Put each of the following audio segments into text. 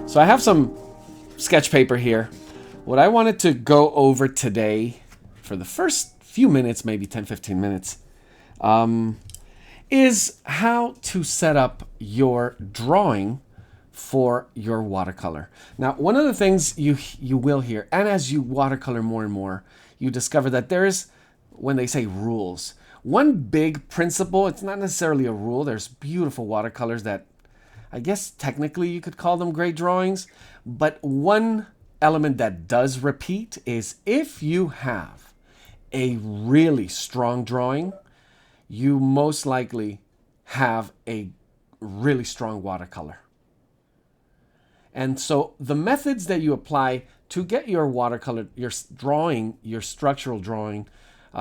So I have some sketch paper here. What I wanted to go over today for the first few minutes, maybe 10-15 minutes, is how to set up your drawing for your watercolor. Now, one of the things you will hear, and as you watercolor more and more, you discover that there's, when they say rules, one big principle, it's not necessarily a rule. There's beautiful watercolors that I guess technically you could call them great drawings, but one element that does repeat is if you have a really strong drawing, you most likely have a really strong watercolor. And so the methods that you apply to get your watercolor, your drawing, your structural drawing,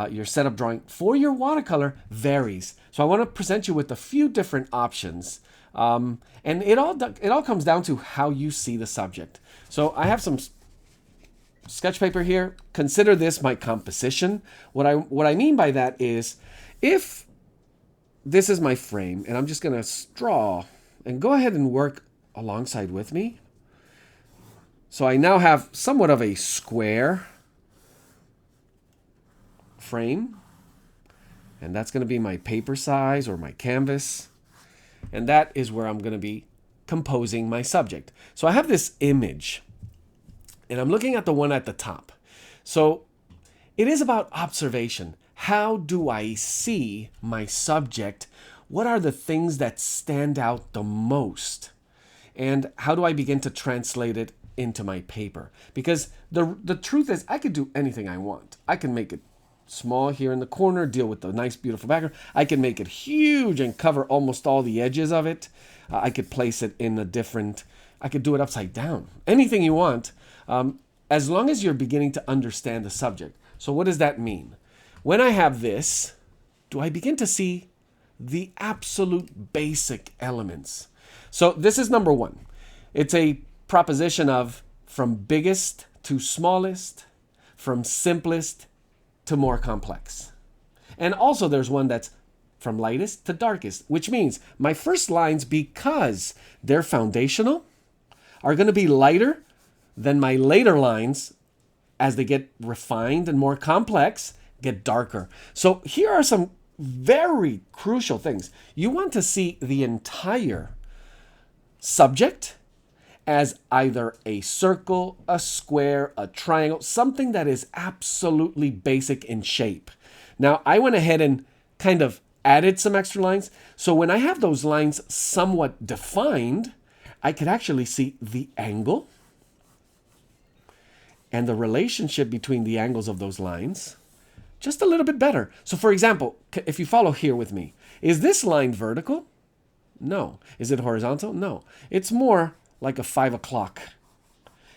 your setup drawing for your watercolor varies. So I want to present you with a few different options. And it all comes down to how you see the subject. So I have some sketch paper here. Consider this my composition. What I mean by that is, if this is my frame, and I'm just going to draw and go ahead and work alongside with me. So I now have somewhat of a square frame, and that's going to be my paper size or my canvas, and that is where I'm going to be composing my subject. So I have this image, and I'm looking at the one at the top. So it is about observation. How do I see my subject? What are the things that stand out the most? And how do I begin to translate it into my paper? Because the truth is, I could do anything I want. I can make it small here in the corner, deal with the nice, beautiful background. I can make it huge and cover almost all the edges of it. I could place it in a different, I could do it upside down. Anything you want, as long as you're beginning to understand the subject. So what does that mean? When I have this, do I begin to see the absolute basic elements? So this is number one. It's a proposition of from biggest to smallest, from simplest to more complex. And also there's one that's from lightest to darkest, which means my first lines, because they're foundational, are going to be lighter than my later lines. As they get refined and more complex, get darker. So here are some very crucial things. You want to see the entire subject as either a circle, a square, a triangle, something that is absolutely basic in shape. Now, I went ahead and kind of added some extra lines. So when I have those lines somewhat defined, I could actually see the angle and the relationship between the angles of those lines just a little bit better. So for example, if you follow here with me, is this line vertical? No. Is it horizontal? No. It's more like a 5 o'clock.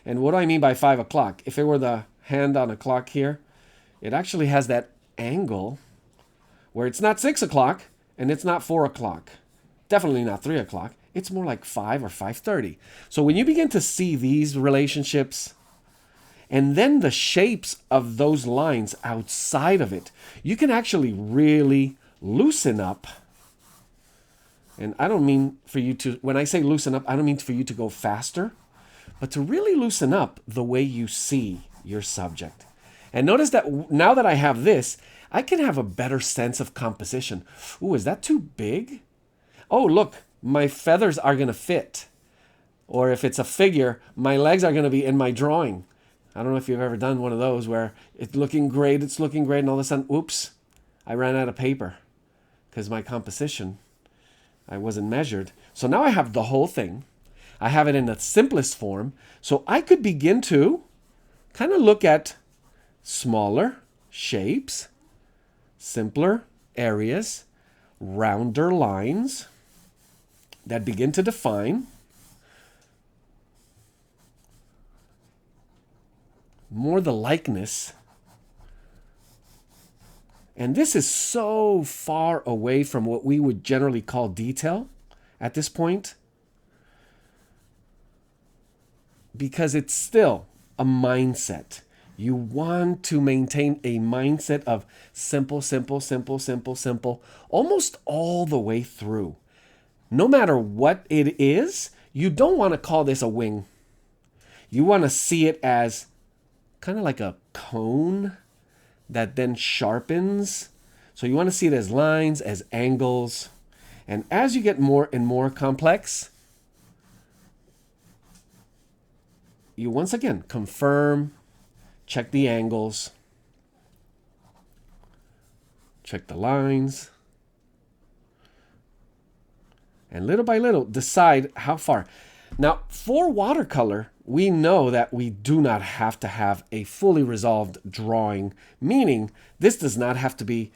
And what do I mean by 5 o'clock? If it were the hand on a clock here, it actually has that angle where it's not 6 o'clock and it's not 4 o'clock. Definitely not 3 o'clock. It's more like 5 or 5:30. So when you begin to see these relationships and then the shapes of those lines outside of it, you can actually really loosen up. And I don't mean for you to, when I say loosen up, I don't mean for you to go faster, but to really loosen up the way you see your subject. And notice that now that I have this, I can have a better sense of composition. Ooh, is that too big? Oh, look, my feathers are going to fit. Or if it's a figure, my legs are going to be in my drawing. I don't know if you've ever done one of those where it's looking great, and all of a sudden, oops, I ran out of paper because my composition, I wasn't measured. So now I have the whole thing. I have it in the simplest form. So I could begin to kind of look at smaller shapes, simpler areas, rounder lines that begin to define more the likeness. And this is so far away from what we would generally call detail at this point, because it's still a mindset. You want to maintain a mindset of simple, simple, simple, simple, simple, almost all the way through. No matter what it is, you don't want to call this a wing. You want to see it as kind of like a cone that then sharpens. So you want to see it as lines, as angles. And as you get more and more complex, you once again confirm, check the angles, check the lines, and little by little decide how far. Now, for watercolor, we know that we do not have to have a fully resolved drawing, meaning this does not have to be,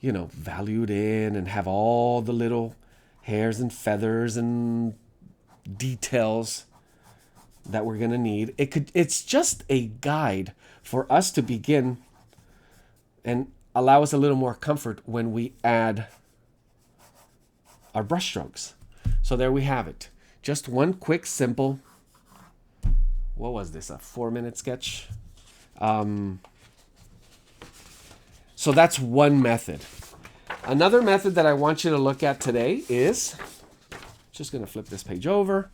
valued in and have all the little hairs and feathers and details that we're going to need. It's just a guide for us to begin and allow us a little more comfort when we add our brush strokes. So there we have it. Just one quick, simple, what was this, a 4-minute sketch? So that's one method. Another method that I want you to look at today is, just going to flip this page over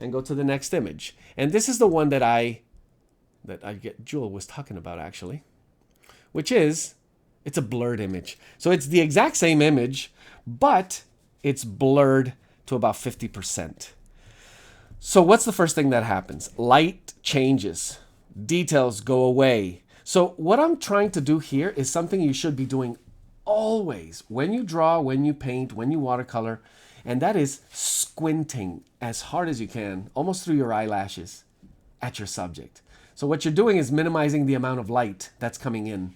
and go to the next image. And this is the one that Jewel was talking about actually, which is, it's a blurred image. So it's the exact same image, but it's blurred to about 50%. So what's the first thing that happens? Light changes, details go away. So what I'm trying to do here is something you should be doing always when you draw, when you paint, when you watercolor, and that is squinting as hard as you can, almost through your eyelashes, at your subject. So what you're doing is minimizing the amount of light that's coming in.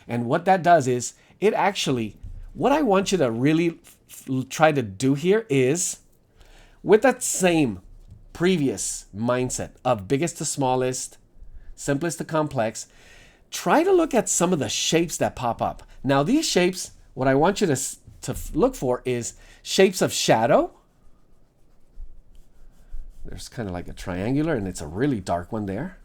And what that does is, it actually, what I want you to really try to do here is, with that same previous mindset of biggest to smallest, simplest to complex, try to look at some of the shapes that pop up. Now these shapes, what I want you to look for is shapes of shadow. There's kind of like a triangular, and it's a really dark one there.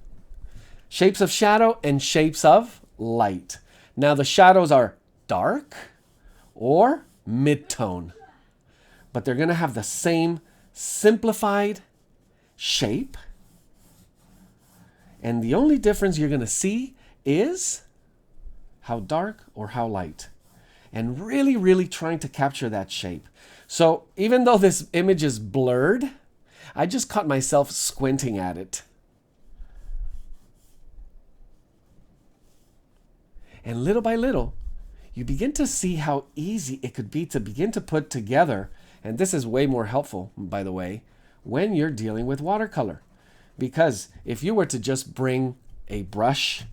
Shapes of shadow and shapes of light. Now the shadows are dark or mid-tone, but they're going to have the same simplified shape. And the only difference you're going to see is how dark or how light. And really, really trying to capture that shape. So even though this image is blurred, I just caught myself squinting at it. And little by little, you begin to see how easy it could be to begin to put together, and this is way more helpful, by the way, when you're dealing with watercolor. Because if you were to just bring a brush,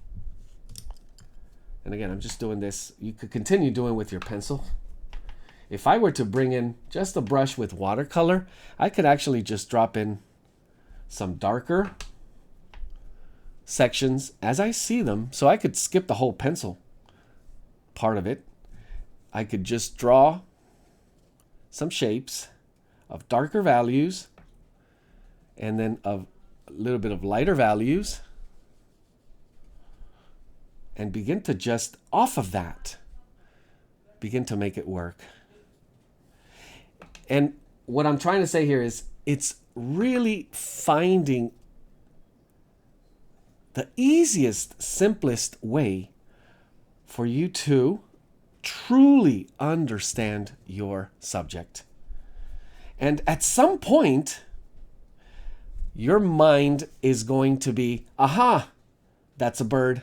and again, I'm just doing this, you could continue doing with your pencil. If I were to bring in just a brush with watercolor, I could actually just drop in some darker sections as I see them. So I could skip the whole pencil part of it. I could just draw some shapes of darker values and then of a little bit of lighter values, and begin to just off of that begin to make it work. And what I'm trying to say here is, it's really finding the easiest, simplest way for you to truly understand your subject. And at some point, your mind is going to be, aha, that's a bird.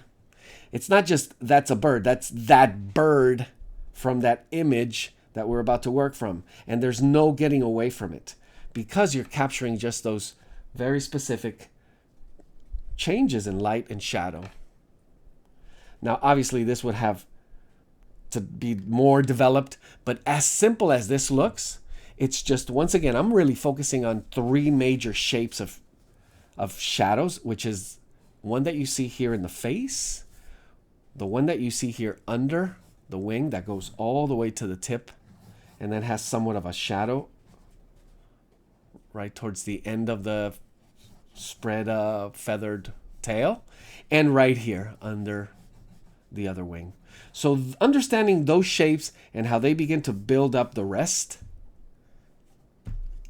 It's not just that's a bird, that's that bird from that image that we're about to work from. And there's no getting away from it because you're capturing just those very specific changes in light and shadow. Now, obviously, this would have to be more developed, but as simple as this looks, it's just, once again, I'm really focusing on 3 major shapes of shadows, which is one that you see here in the face, the one that you see here under the wing that goes all the way to the tip and then has somewhat of a shadow right towards the end of the spread feathered tail, and right here under the other wing. So understanding those shapes and how they begin to build up the rest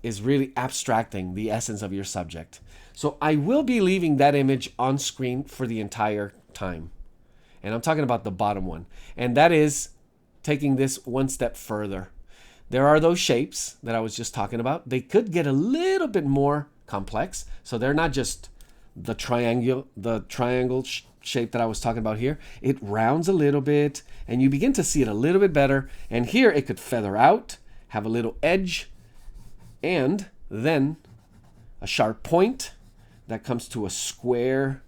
is really abstracting the essence of your subject. So I will be leaving that image on screen for the entire time. And I'm talking about the bottom one. And that is taking this one step further. There are those shapes that I was just talking about. They could get a little bit more complex. So they're not just the triangle shape that I was talking about here. It rounds a little bit and you begin to see it a little bit better. And here it could feather out, have a little edge, and then a sharp point that comes to a square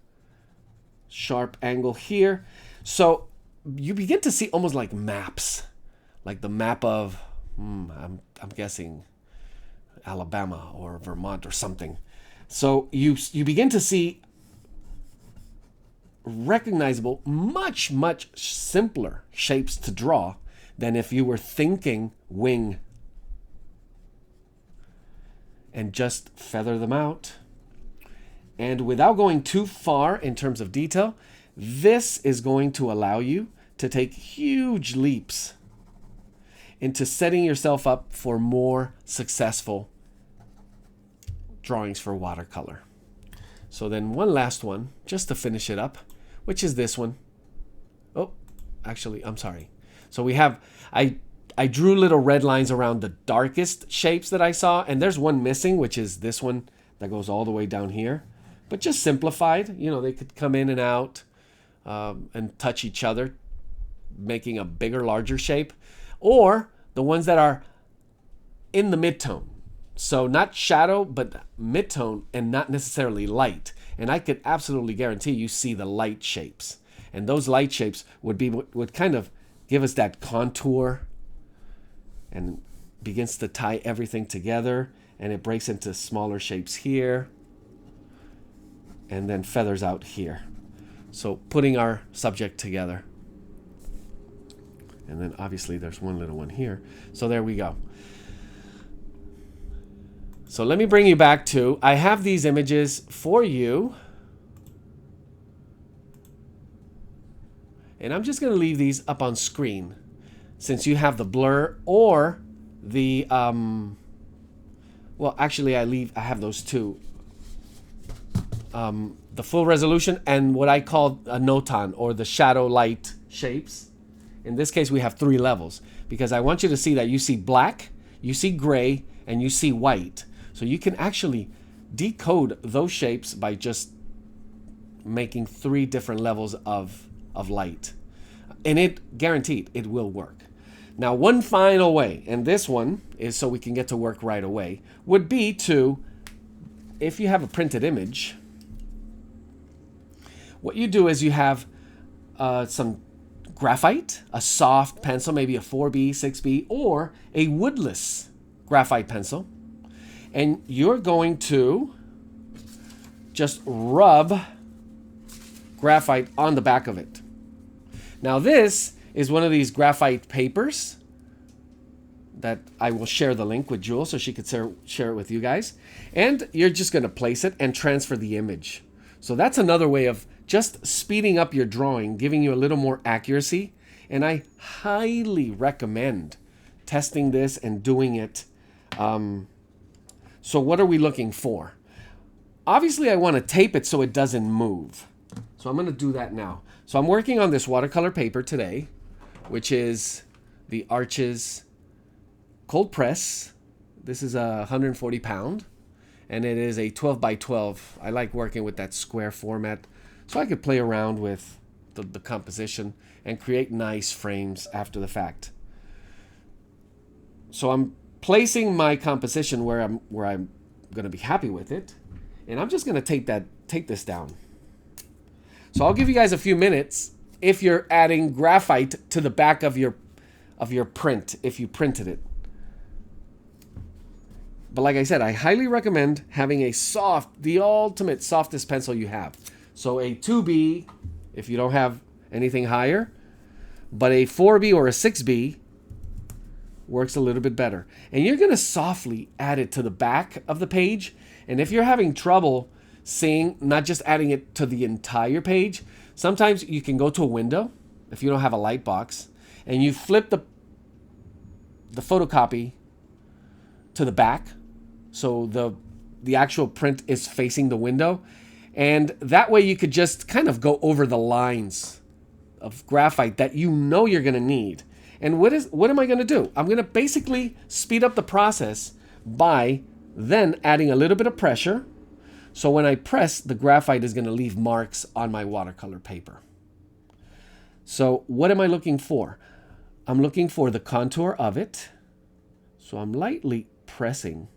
sharp angle here. So you begin to see almost like maps, like the map of I'm guessing Alabama or Vermont or something. So you begin to see recognizable, much simpler shapes to draw than if you were thinking wing. And just feather them out. And without going too far in terms of detail, this is going to allow you to take huge leaps into setting yourself up for more successful drawings for watercolor. So then one last one, just to finish it up, which is this one. Oh, actually, I'm sorry. So we have, I drew little red lines around the darkest shapes that I saw, and there's one missing, which is this one that goes all the way down here. But just simplified, you know, they could come in and out and touch each other, making a bigger, larger shape. Or the ones that are in the midtone. So not shadow, but midtone and not necessarily light. And I could absolutely guarantee you see the light shapes. And those light shapes would kind of give us that contour and begins to tie everything together. And it breaks into smaller shapes here and then feathers out here. So putting our subject together. And then obviously there's one little one here. So there we go. So let me bring you back to, I have these images for you. And I'm just going to leave these up on screen since you have the blur or the, well, actually I have those two. The full resolution and what I call a notan or the shadow light shapes. In this case, we have 3 levels because I want you to see that you see black, you see gray, and you see white. So you can actually decode those shapes by just making 3 different levels of light. And it guaranteed it will work. Now, one final way, and this one is so we can get to work right away, would be to, if you have a printed image, what you do is you have some graphite, a soft pencil, maybe a 4B, 6B, or a woodless graphite pencil. And you're going to just rub graphite on the back of it. Now this is one of these graphite papers that I will share the link with Jewel so she could share it with you guys. And you're just going to place it and transfer the image. So that's another way of just speeding up your drawing, giving you a little more accuracy. And I highly recommend testing this and doing it. So what are we looking for? Obviously, I want to tape it so it doesn't move. So I'm going to do that now. So I'm working on this watercolor paper today, which is the Arches cold press. This is 140 pound. And it is a 12 by 12. I like working with that square format so I could play around with the composition and create nice frames after the fact. So I'm placing my composition where I'm going to be happy with it, and I'm just going to take this down. So I'll give you guys a few minutes if you're adding graphite to the back of your print if you printed it. But like I said, I highly recommend having the ultimate softest pencil you have. So a 2B if you don't have anything higher, but a 4B or a 6B works a little bit better. And you're going to softly add it to the back of the page. And if you're having trouble seeing, not just adding it to the entire page, sometimes you can go to a window if you don't have a light box and you flip the photocopy to the back so the actual print is facing the window. And that way you could just kind of go over the lines of graphite that you know you're going to need. And what am I going to do? I'm going to basically speed up the process by then adding a little bit of pressure. So when I press, the graphite is going to leave marks on my watercolor paper. So what am I looking for? I'm looking for the contour of it. So I'm lightly pressing.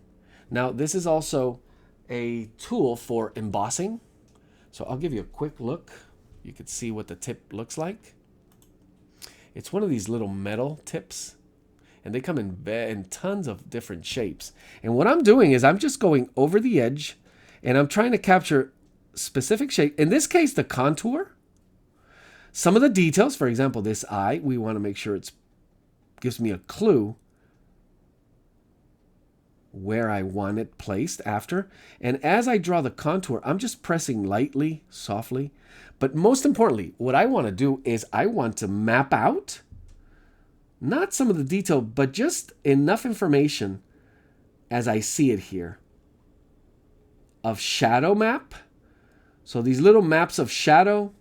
Now this is also a tool for embossing. So I'll give you a quick look. You can see what the tip looks like. It's one of these little metal tips, and they come in tons of different shapes. And what I'm doing is I'm just going over the edge, and I'm trying to capture specific shape. In this case, the contour. Some of the details, for example, this eye, we want to make sure it gives me a clue where I want it placed after. And as I draw the contour, I'm just pressing lightly, softly. But most importantly, what I want to do is I want to map out, not some of the detail, but just enough information as I see it here of shadow map. So these little maps of shadow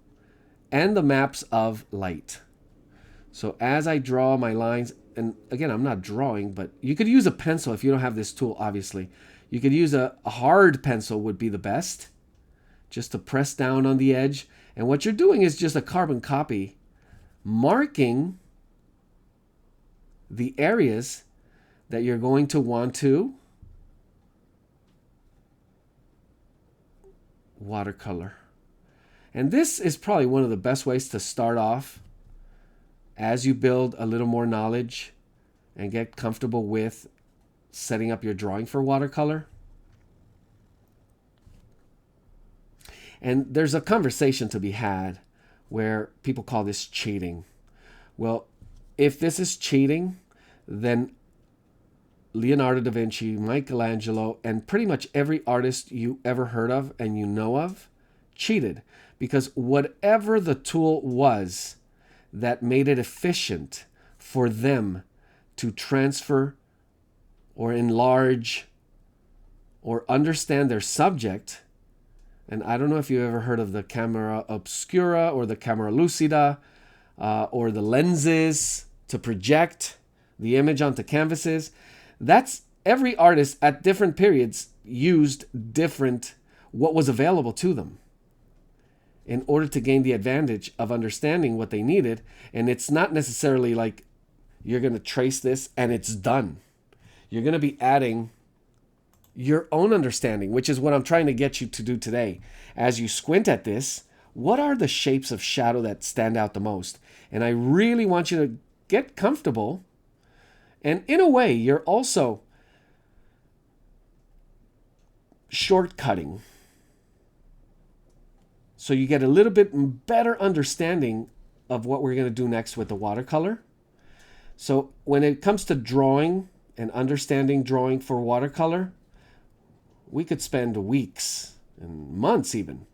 and the maps of light. So as I draw my lines, and again, I'm not drawing, but you could use a pencil if you don't have this tool, obviously. You could use a hard pencil would be the best, just to press down on the edge. And what you're doing is just a carbon copy, marking the areas that you're going to want to watercolor. And this is probably one of the best ways to start off as you build a little more knowledge and get comfortable with setting up your drawing for watercolor. And there's a conversation to be had where people call this cheating. Well, if this is cheating, then Leonardo da Vinci, Michelangelo, and pretty much every artist you ever heard of and you know of cheated. Because whatever the tool was that made it efficient for them to transfer or enlarge or understand their subject. And I don't know if you ever heard of the camera obscura or the camera lucida or the lenses to project the image onto canvases. That's every artist at different periods used different what was available to them in order to gain the advantage of understanding what they needed. And it's not necessarily like you're going to trace this and it's done. You're going to be adding your own understanding, which is what I'm trying to get you to do today. As you squint at this, what are the shapes of shadow that stand out the most? And I really want you to get comfortable. And in a way, you're also shortcutting. So you get a little bit better understanding of what we're going to do next with the watercolor. So when it comes to drawing and understanding drawing for watercolor, we could spend weeks and months even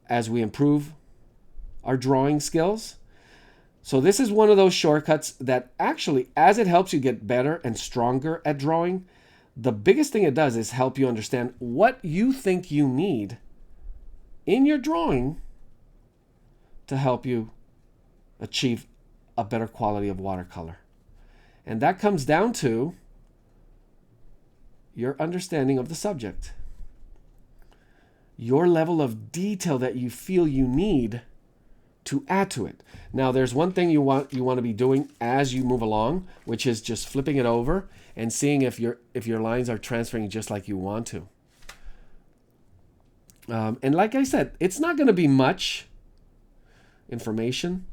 as we improve our drawing skills. So this is one of those shortcuts that actually, as it helps you get better and stronger at drawing, the biggest thing it does is help you understand what you think you need in your drawing to help you achieve a better quality of watercolor. And that comes down to your understanding of the subject, your level of detail that you feel you need to add to it. Now, there's one thing you want to be doing as you move along, which is just flipping it over and seeing if your lines are transferring just like you want to. And like I said, it's not going to be much information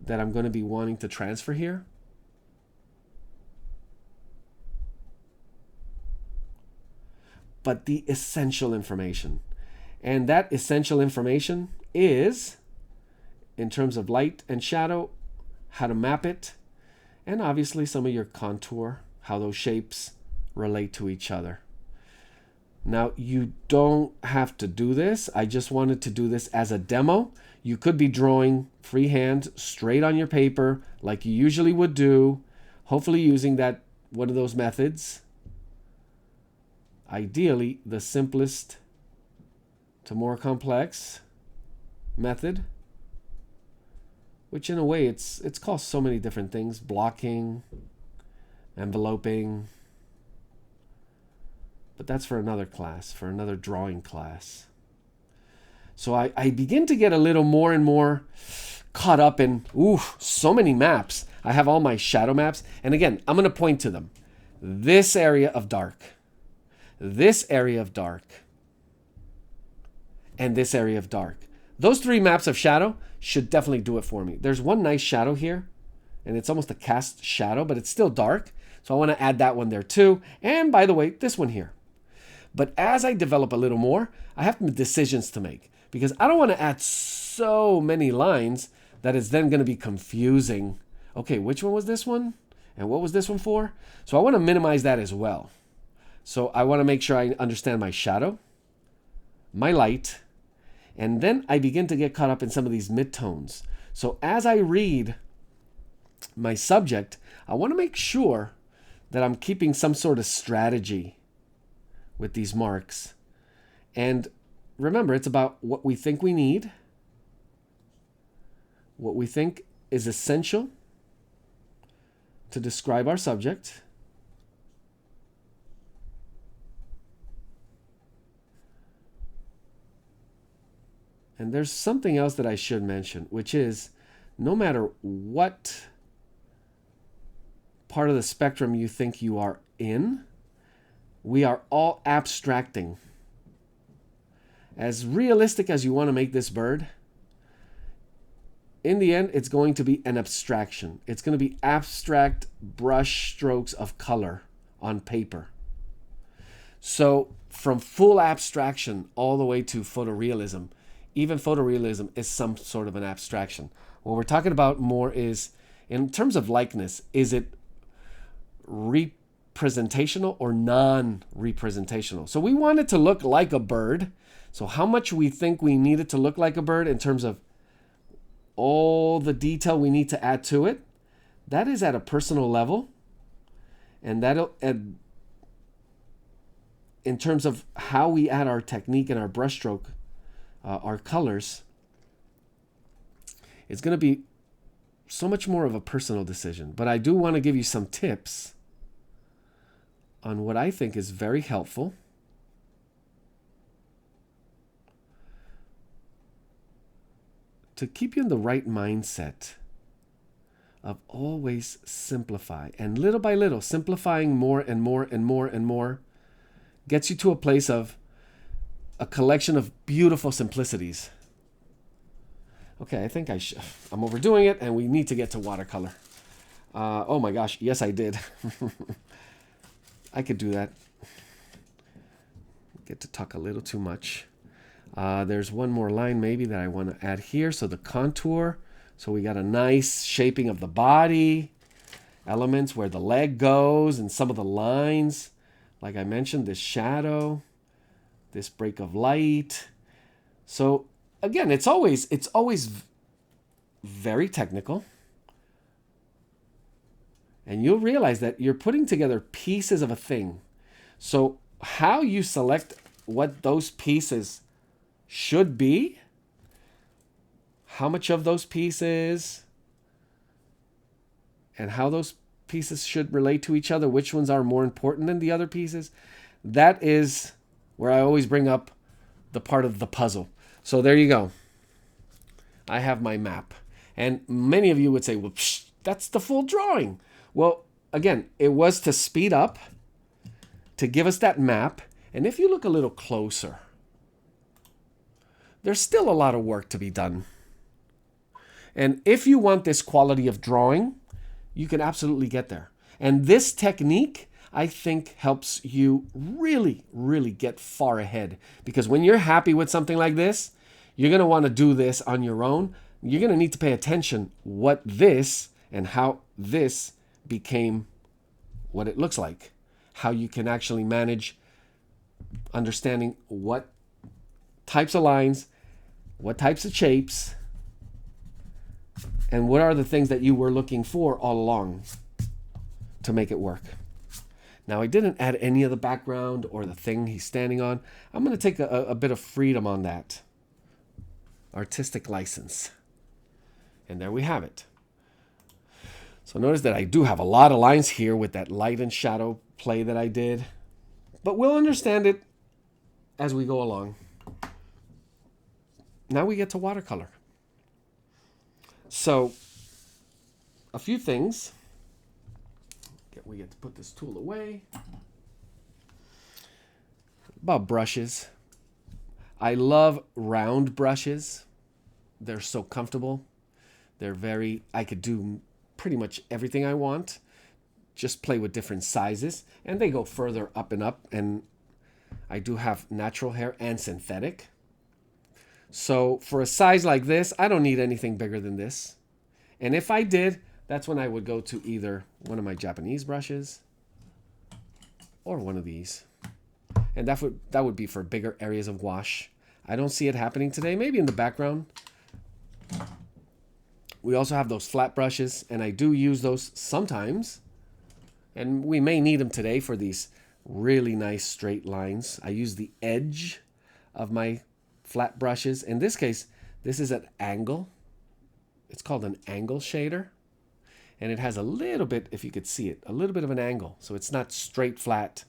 that I'm going to be wanting to transfer here. But the essential information. And that essential information is, in terms of light and shadow, how to map it, and obviously some of your contour, how those shapes relate to each other. Now, you don't have to do this. I just wanted to do this as a demo. You could be drawing freehand straight on your paper like you usually would do, hopefully using one of those methods. ideally the simplest to more complex method, which in a way it's called so many different things: blocking, enveloping. But that's for another class, for another drawing class. So I begin to get a little more and more caught up in, so many maps. I have all my shadow maps. And again, I'm going to point to them. This area of dark, this area of dark, and this area of dark. Those 3 maps of shadow should definitely do it for me. There's one nice shadow here, and it's almost a cast shadow, but it's still dark. So I want to add that one there too. And by the way, this one here. But as I develop a little more, I have some decisions to make, because I don't want to add so many lines that it's then going to be confusing. Okay, which one was this one? And what was this one for? So I want to minimize that as well. So I want to make sure I understand my shadow, my light, and then I begin to get caught up in some of these midtones. So as I read my subject, I want to make sure that I'm keeping some sort of strategy with these marks. And remember, it's about what we think we need, what we think is essential to describe our subject, and there's something else that I should mention, which is no matter what part of the spectrum you think you are in, we are all abstracting. As realistic as you want to make this bird, in the end, it's going to be an abstraction. It's going to be abstract brush strokes of color on paper. So from full abstraction all the way to photorealism, even photorealism is some sort of an abstraction. What we're talking about more is, in terms of likeness, is it representational or non-representational? So we want it to look like a bird. So how much we think we need it to look like a bird in terms of all the detail we need to add to it, that is at a personal level. And that'll, in terms of how we add our technique and our brushstroke, our colors, it's going to be so much more of a personal decision. But I do want to give you some tips on what I think is very helpful to keep you in the right mindset of always simplify. And little by little, simplifying more and more and more and more gets you to a place of a collection of beautiful simplicities. Okay, I think I'm overdoing it, and we need to get to watercolor. Oh my gosh, yes I did. I could do that. Get to talk a little too much. There's one more line maybe that I want to add here. So the contour. So we got a nice shaping of the body, elements where the leg goes, and some of the lines. Like I mentioned, this shadow, this break of light. So again, it's always very technical. And you'll realize that you're putting together pieces of a thing. So how you select what those pieces should be, how much of those pieces, and how those pieces should relate to each other, which ones are more important than the other pieces, that is where I always bring up the part of the puzzle. So there you go. I have my map. And many of you would say, well, that's the full drawing. Well, again, it was to speed up, to give us that map. And if you look a little closer, there's still a lot of work to be done. And if you want this quality of drawing, you can absolutely get there. And this technique, I think, helps you really, really get far ahead. Because when you're happy with something like this, you're going to want to do this on your own. You're going to need to pay attention what this and how this became what it looks like. How you can actually manage understanding what types of lines, what types of shapes, and what are the things that you were looking for all along to make it work. Now I didn't add any of the background or the thing he's standing on. I'm going to take a bit of freedom on that. Artistic license. And there we have it. So notice that I do have a lot of lines here with that light and shadow play that I did. But we'll understand it as we go along. Now we get to watercolor. So a few things. We get to put this tool away. About brushes. I love round brushes. They're so comfortable. I could do pretty much everything I want. Just play with different sizes. And they go further up and up. And I do have natural hair and synthetic. So for a size like this, I don't need anything bigger than this. And if I did, that's when I would go to either one of my Japanese brushes or one of these. And that would be for bigger areas of wash. I don't see it happening today. Maybe in the background. We also have those flat brushes, and I do use those sometimes. And we may need them today for these really nice straight lines. I use the edge of my flat brushes. In this case, this is an angle. It's called an angle shader. And it has a little bit, if you could see it, a little bit of an angle. So it's not straight flat.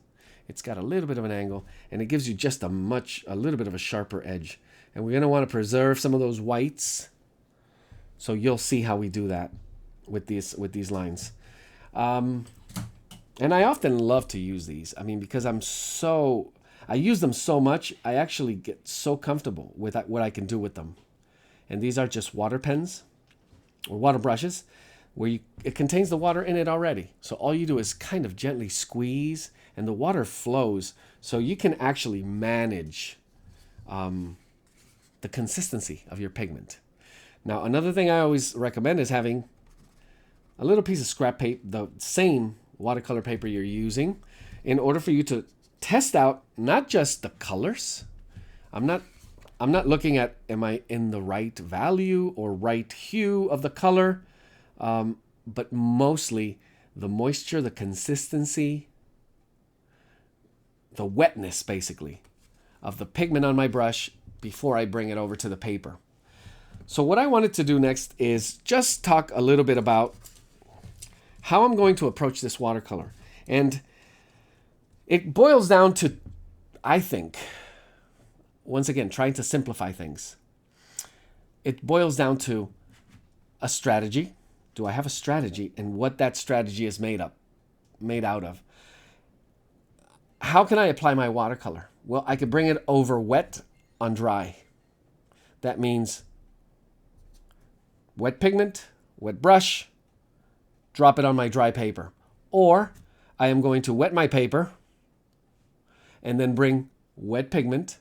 It's got a little bit of an angle, and it gives you just a little bit of a sharper edge. And we're going to want to preserve some of those whites. So you'll see how we do that with these lines. And I often love to use these. I mean, because I use them so much, I actually get so comfortable with what I can do with them. And these are just water pens or water brushes, where it contains the water in it already. So all you do is kind of gently squeeze, and the water flows. So you can actually manage the consistency of your pigment. Now, another thing I always recommend is having a little piece of scrap paper, the same watercolor paper you're using, in order for you to test out not just the colors. I'm not looking at, am I in the right value or right hue of the color, but mostly the moisture, the consistency, the wetness, basically, of the pigment on my brush before I bring it over to the paper. So what I wanted to do next is just talk a little bit about how I'm going to approach this watercolor. And it boils down to, I think, once again, trying to simplify things. It boils down to a strategy. Do I have a strategy, and what that strategy is made out of? How can I apply my watercolor? Well, I could bring it over wet on dry. That means wet pigment, wet brush, drop it on my dry paper. Or I am going to wet my paper and then bring wet pigment,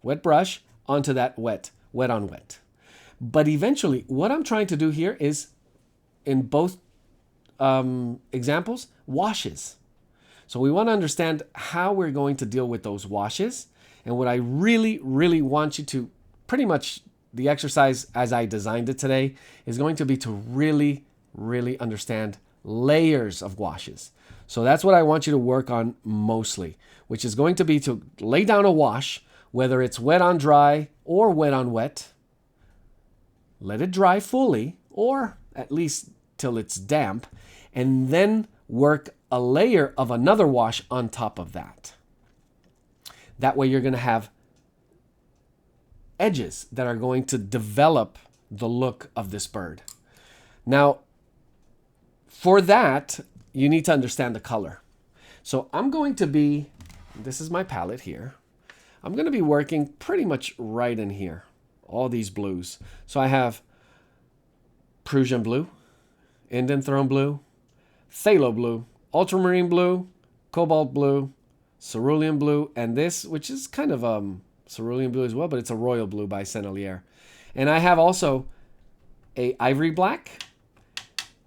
wet brush onto that wet on wet. But eventually, what I'm trying to do here is, in both examples, washes. So we want to understand how we're going to deal with those washes. And what I really, really want you to, pretty much the exercise as I designed it today, is going to be to really, really understand layers of washes. So that's what I want you to work on mostly, which is going to be to lay down a wash, whether it's wet on dry or wet on wet. Let it dry fully, or at least till it's damp, and then work a layer of another wash on top of that. That way you're going to have edges that are going to develop the look of this bird. Now, for that, you need to understand the color. So I'm going to be, this is my palette here. I'm going to be working pretty much right in here, all these blues. So I have Prussian blue, Indian throne blue, phthalo blue, ultramarine blue, cobalt blue, cerulean blue, and this, which is kind of cerulean blue as well, but it's a royal blue by Sennelier. And I have also a ivory black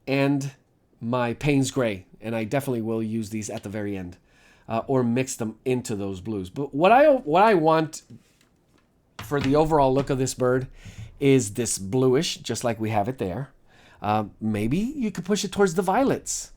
and my Payne's gray, and I definitely will use these at the very end, or mix them into those blues. But what I want for the overall look of this bird is this bluish, just like we have it there. Maybe you could push it towards the violets.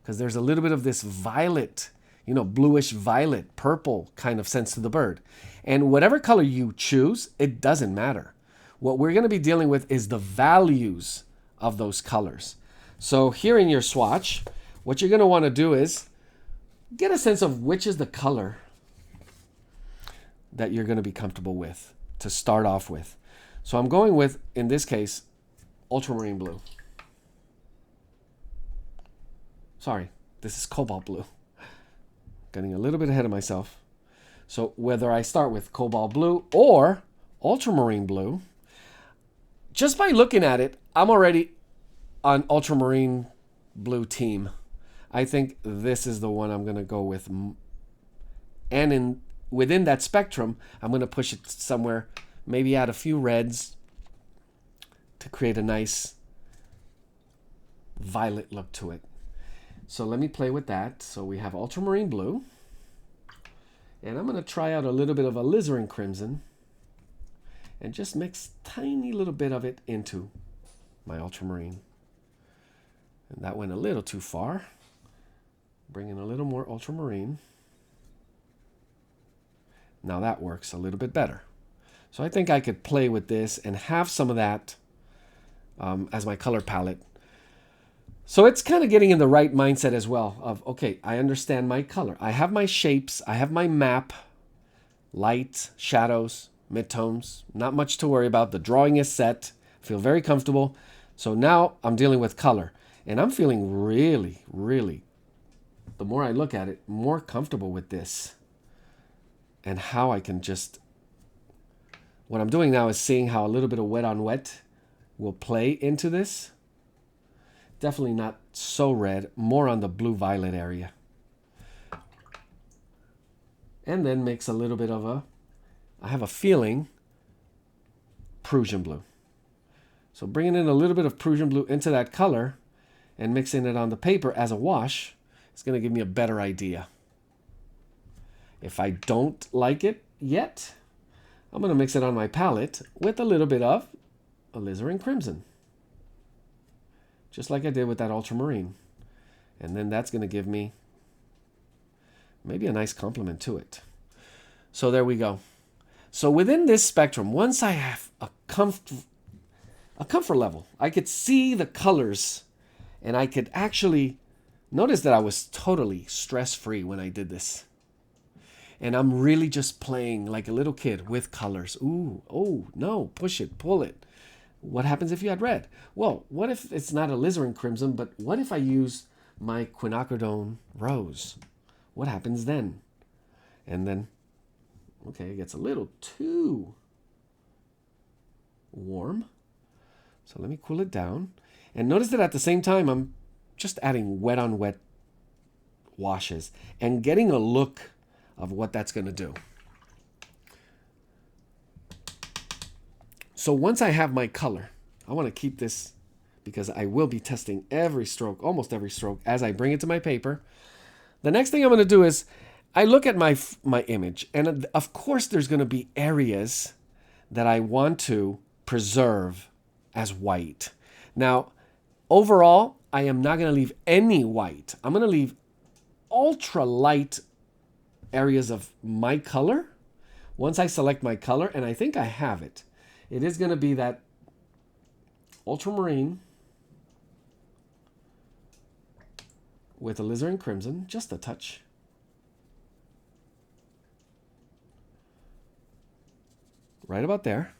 because there's a little bit of this violet, you know, bluish violet, purple kind of sense to the bird. And whatever color you choose, it doesn't matter. What we're going to be dealing with is the values of those colors. So here in your swatch, what you're going to want to do is get a sense of which is the color that you're going to be comfortable with to start off with. So I'm going with, in this case, ultramarine blue. Sorry, this is cobalt blue. Getting a little bit ahead of myself. So whether I start with cobalt blue or ultramarine blue, just by looking at it, I'm already on ultramarine blue team. I think this is the one I'm going to go with. And within that spectrum, I'm going to push it somewhere, maybe add a few reds to create a nice violet look to it. So let me play with that. So we have ultramarine blue. And I'm going to try out a little bit of alizarin crimson and just mix a tiny little bit of it into my ultramarine. And that went a little too far. Bring in a little more ultramarine. Now that works a little bit better. So I think I could play with this and have some of that as my color palette. So it's kind of getting in the right mindset as well of, okay, I understand my color. I have my shapes. I have my map, light, shadows, midtones. Not much to worry about. The drawing is set. I feel very comfortable. So now I'm dealing with color. And I'm feeling really, really, the more I look at it, more comfortable with this. And how I can just, what I'm doing now is seeing how a little bit of wet on wet will play into this. Definitely not so red, more on the blue violet area. And then mix a little bit of a, I have a feeling, Prussian blue. So bringing in a little bit of Prussian blue into that color and mixing it on the paper as a wash is going to give me a better idea. If I don't like it yet, I'm going to mix it on my palette with a little bit of alizarin crimson. Just like I did with that ultramarine. And then that's going to give me maybe a nice complement to it. So there we go. So within this spectrum, once I have a comfort level, I could see the colors and I could actually notice that I was totally stress-free when I did this. And I'm really just playing like a little kid with colors. Ooh, oh, no, push it, pull it. What happens if you had red? Well, what if it's not alizarin crimson, but what if I use my quinacridone rose? What happens then? And then, okay, it gets a little too warm. So let me cool it down. And notice that at the same time, I'm just adding wet on wet washes and getting a look of what that's going to do. So once I have my color, I want to keep this because I will be testing every stroke, almost every stroke, as I bring it to my paper. The next thing I'm going to do is I look at my image, and of course there's going to be areas that I want to preserve as white. Now, overall, I am not going to leave any white. I'm going to leave ultra light areas of my color. Once I select my color, and I think I have it, it is going to be that ultramarine with alizarin crimson, just a touch. Right about there.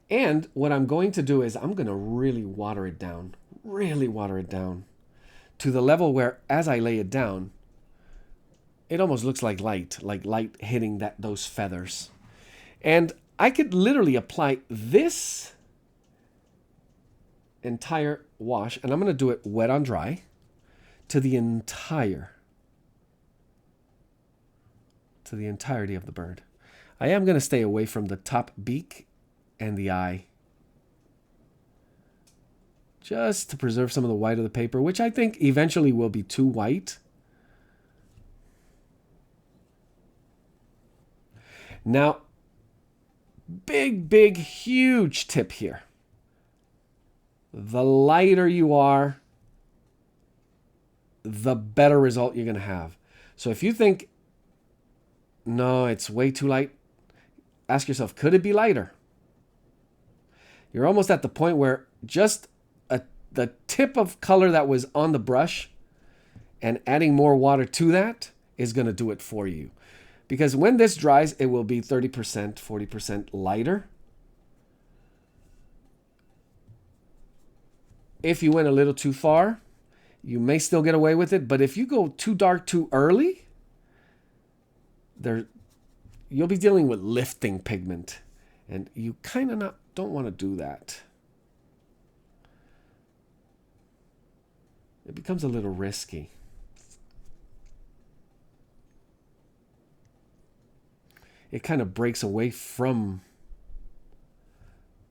And what I'm going to do is I'm going to really water it down to the level where as I lay it down, it almost looks like light hitting those feathers. And I could literally apply this entire wash, and I'm going to do it wet on dry, to the entirety of the bird. I am going to stay away from the top beak and the eye, just to preserve some of the white of the paper, which I think eventually will be too white. Now, big, huge tip here. The lighter you are, the better result you're going to have. So if you think, no, it's way too light, ask yourself, could it be lighter? You're almost at the point where just the tip of color that was on the brush and adding more water to that is going to do it for you. Because when this dries, it will be 30%, 40% lighter. If you went a little too far, you may still get away with it. But if you go too dark too early, you'll be dealing with lifting pigment. And you kind of don't want to do that. It becomes a little risky. It kind of breaks away from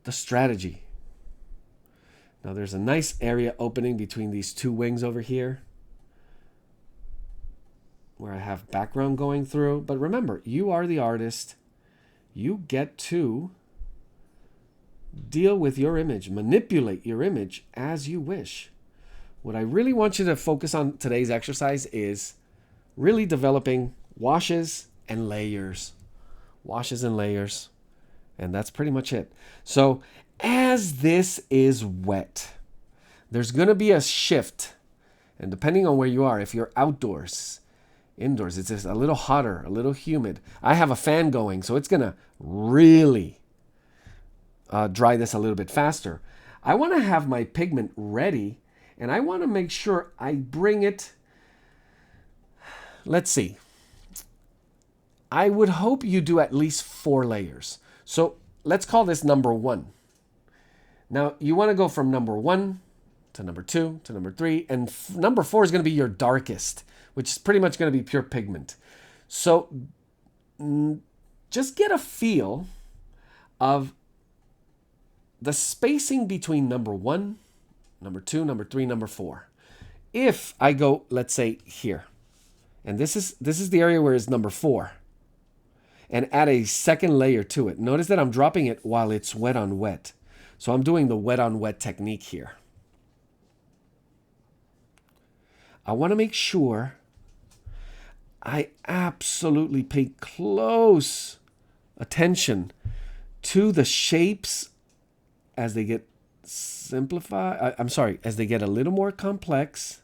the strategy. Now there's a nice area opening between these two wings over here where I have background going through. But remember, you are the artist. You get to deal with your image, manipulate your image as you wish. What I really want you to focus on today's exercise is really developing washes and layers. Washes and layers. And that's pretty much it. So as this is wet, there's going to be a shift. And depending on where you are, if you're outdoors, indoors, it's just a little hotter, a little humid. I have a fan going, so it's going to really dry this a little bit faster. I want to have my pigment ready, and I want to make sure I bring it. Let's see. I would hope you do at least 4 layers. So let's call this number 1. Now you want to go from number 1 to number 2 to number 3, and number 4 is going to be your darkest, which is pretty much going to be pure pigment. So just get a feel of the spacing between number 1, number 2, number 3, number 4. If I go, let's say here, and this is the area where it's number 4, and add a second layer to it. Notice that I'm dropping it while it's wet on wet. So I'm doing the wet on wet technique here. I want to make sure I absolutely pay close attention to the shapes as they get simplified. As they get a little more complex.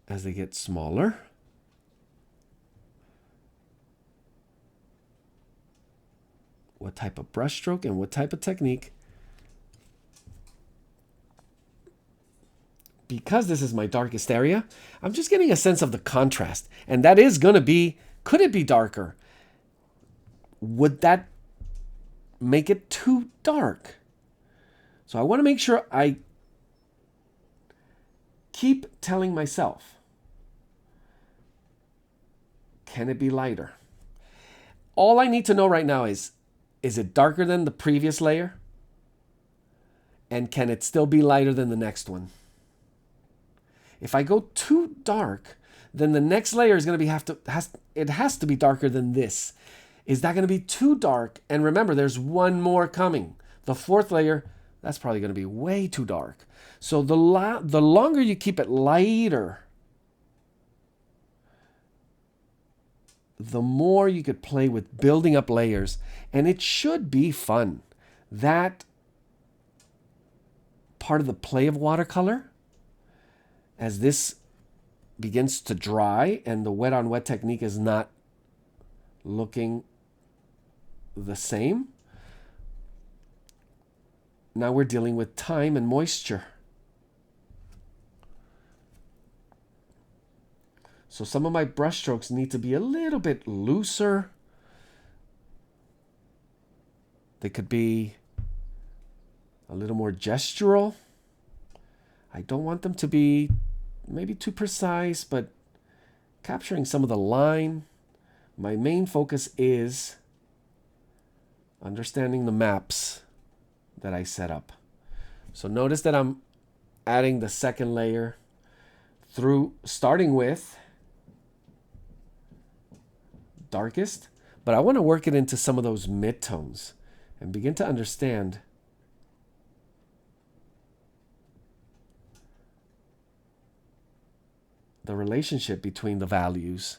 As they get smaller. What type of brushstroke and what type of technique. Because this is my darkest area, I'm just getting a sense of the contrast. And that is going to be, could it be darker? Would that make it too dark? So I want to make sure I keep telling myself, can it be lighter? All I need to know right now is it darker than the previous layer? And can it still be lighter than the next one? If I go too dark, then the next layer is going to be has to be darker than this. Is that going to be too dark? And remember, there's one more coming. The 4th layer, that's probably going to be way too dark. So the longer you keep it lighter, the more you could play with building up layers. And it should be fun. That part of the play of watercolor, as this begins to dry and the wet on wet technique is not looking the same. Now we're dealing with time and moisture. So some of my brush strokes need to be a little bit looser. They could be a little more gestural. I don't want them to be maybe too precise, but capturing some of the line. My main focus is understanding the maps that I set up. So notice that I'm adding the second layer through, starting with darkest, but I want to work it into some of those midtones and begin to understand the relationship between the values.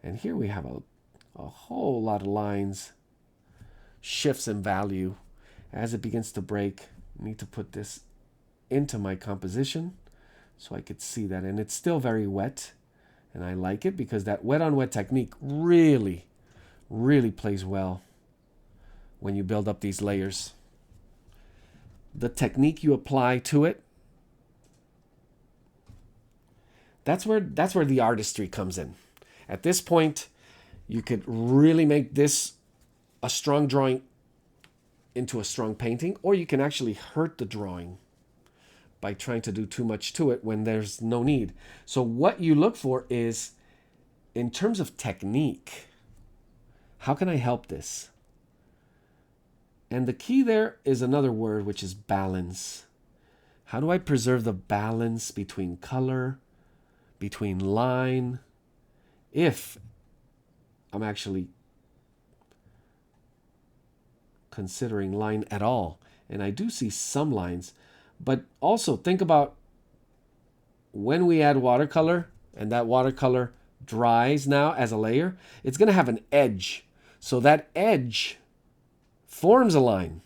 And here we have a whole lot of lines, shifts in value. As it begins to break, I need to put this into my composition so I could see that. And it's still very wet, and I like it because that wet on wet technique really, really plays well when you build up these layers. The technique you apply to it, that's where the artistry comes in. At this point, you could really make this a strong drawing into a strong painting, or you can actually hurt the drawing by trying to do too much to it when there's no need. So what you look for is, in terms of technique, how can I help this? And the key there is another word, which is balance. How do I preserve the balance between color, between line, if I'm actually considering line at all? And I do see some lines, but also think about when we add watercolor and that watercolor dries now as a layer, it's going to have an edge. So that edge forms a line.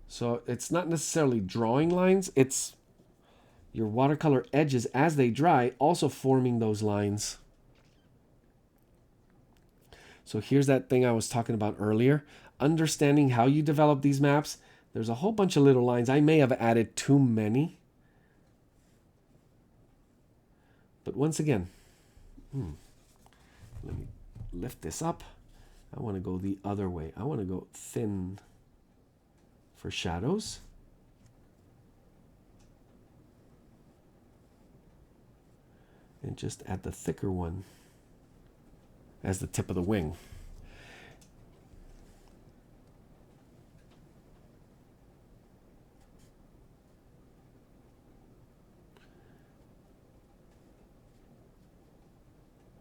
So it's not necessarily drawing lines, it's your watercolor edges as they dry also forming those lines. So here's that thing I was talking about earlier. Understanding how you develop these maps. There's a whole bunch of little lines. I may have added too many. But once again, let me lift this up. I want to go the other way. I want to go thin for shadows. And just add the thicker one as the tip of the wing.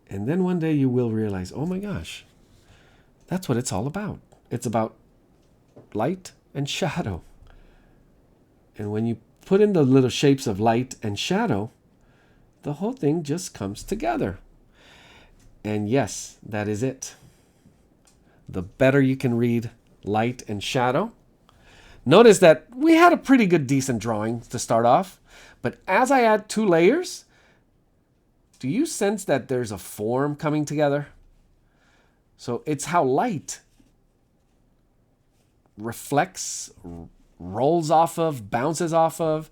And then one day you will realize, oh my gosh, that's what it's all about. It's about light and shadow. And when you put in the little shapes of light and shadow, the whole thing just comes together. And yes, that is it. The better you can read light and shadow. Notice that we had a pretty good, decent drawing to start off. But as I add 2 layers, do you sense that there's a form coming together? So it's how light reflects, rolls off of, bounces off of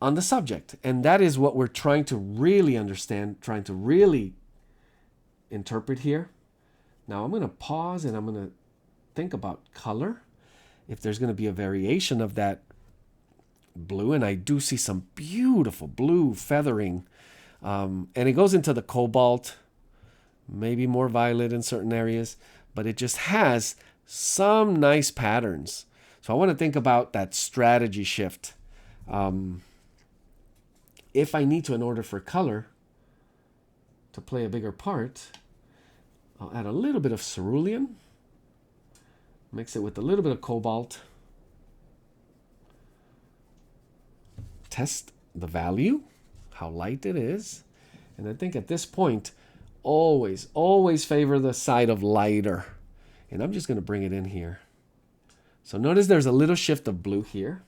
on the subject. And that is what we're trying to really understand, trying to really interpret here. Now I'm going to pause and I'm going to think about color. If there's going to be a variation of that blue, and I do see some beautiful blue feathering, and it goes into the cobalt, maybe more violet in certain areas, but it just has some nice patterns. So I want to think about that strategy shift. If I need to, in order for color to play a bigger part, I'll add a little bit of cerulean, mix it with a little bit of cobalt, test the value, how light it is, and I think at this point, always favor the side of lighter. And I'm just going to bring it in here. So notice there's a little shift of blue here.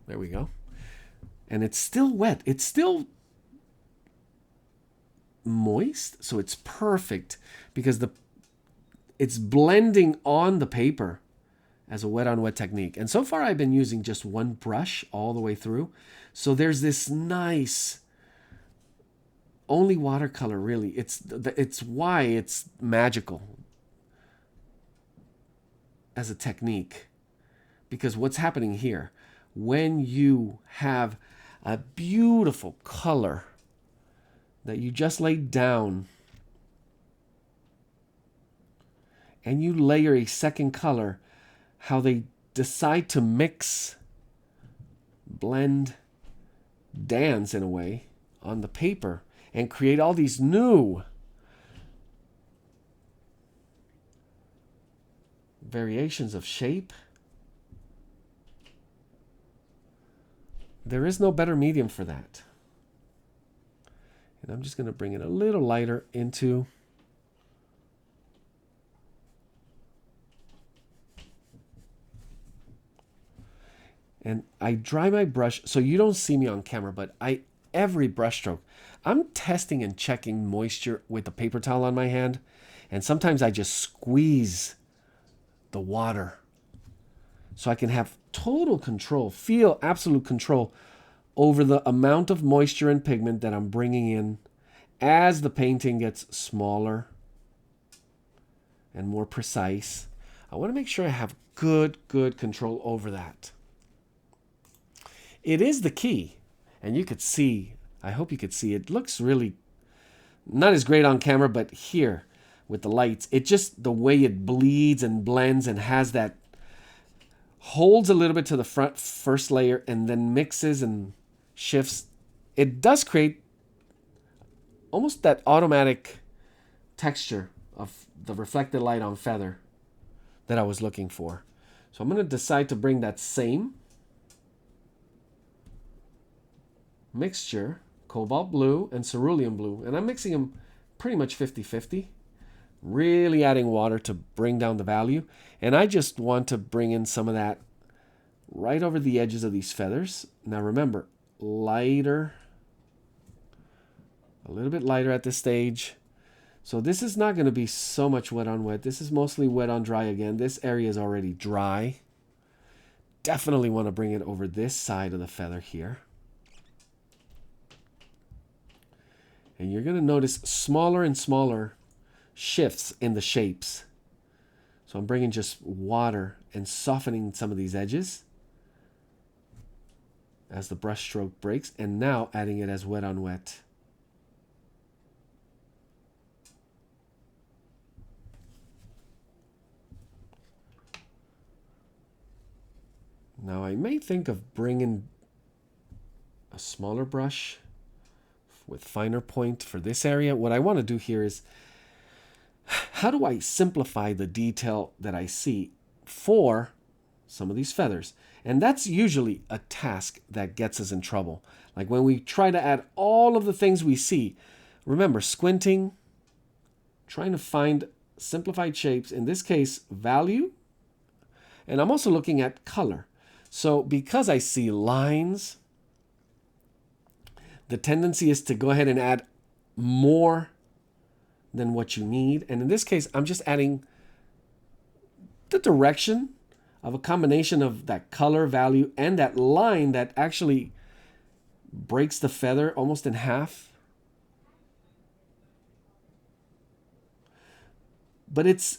There we go. And it's still wet. It's still moist, so it's perfect because it's blending on the paper as a wet on wet technique. And so far I've been using just one brush all the way through. So there's this nice, only watercolor really. It's why it's magical as a technique. Because what's happening here, when you have a beautiful color that you just laid down and you layer a second color, how they decide to mix, blend, dance in a way on the paper and create all these new variations of shape. There is no better medium for that. And I'm just going to bring it a little lighter into and I dry my brush so you don't see me on camera, but every brush stroke, I'm testing and checking moisture with the paper towel on my hand. And sometimes I just squeeze the water so I can have total control, feel absolute control over the amount of moisture and pigment that I'm bringing in as the painting gets smaller and more precise. I want to make sure I have good control over that. It is the key, and you could see, I hope you could see, it looks really not as great on camera, but here with the lights, it just, the way it bleeds and blends and has that, holds a little bit to the front first layer and then mixes and shifts. It does create almost that automatic texture of the reflected light on feather that I was looking for. So I'm going to decide to bring that same mixture, cobalt blue and cerulean blue, and I'm mixing them pretty much 50-50, really adding water to bring down the value. And I just want to bring in some of that right over the edges of these feathers. Now remember, lighter, a little bit lighter at this stage. So this is not going to be so much wet on wet. This is mostly wet on dry again. This area is already dry. Definitely want to bring it over this side of the feather here. And you're going to notice smaller and smaller shifts in the shapes. So I'm bringing just water and softening some of these edges as the brush stroke breaks, and now adding it as wet on wet. Now I may think of bringing a smaller brush with finer point for this area. What I want to do here is, how do I simplify the detail that I see for some of these feathers? And that's usually a task that gets us in trouble. Like when we try to add all of the things we see, remember, squinting, trying to find simplified shapes, in this case, value. And I'm also looking at color. So because I see lines, the tendency is to go ahead and add more than what you need. And in this case, I'm just adding the direction of a combination of that color value and that line that actually breaks the feather almost in half. But it's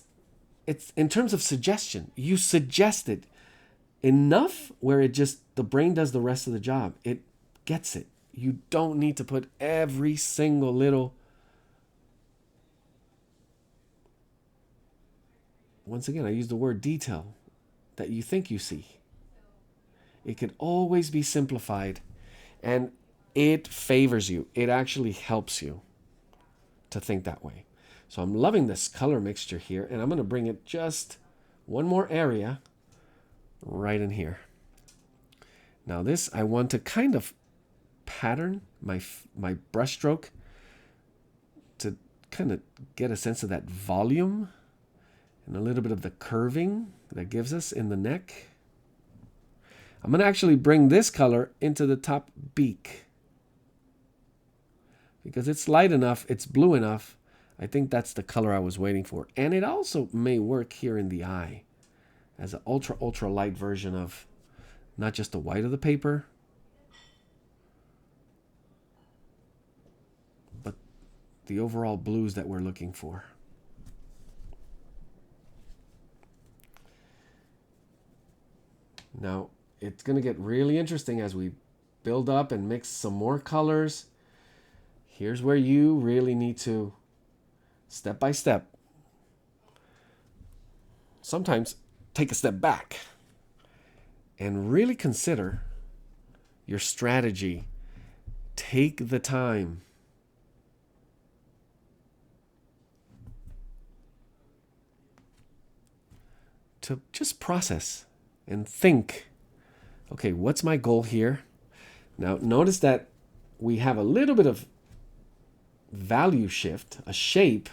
in terms of suggestion. You suggested enough where it just, the brain does the rest of the job. It gets it. You don't need to put every single little, once again, I use the word detail, that you think you see. It can always be simplified, and it favors you. It actually helps you to think that way. So I'm loving this color mixture here, and I'm going to bring it just one more area right in here. Now this, I want to kind of pattern my brush stroke to kind of get a sense of that volume and a little bit of the curving that gives us in the neck. I'm going to actually bring this color into the top beak because it's light enough, it's blue enough. I think that's the color I was waiting for. And it also may work here in the eye as an ultra light version of not just the white of the paper, but the overall blues that we're looking for. Now, it's going to get really interesting as we build up and mix some more colors. Here's where you really need to, step by step, sometimes take a step back and really consider your strategy. Take the time to just process and think, okay, what's my goal here? Now, notice that we have a little bit of value shift, a shape.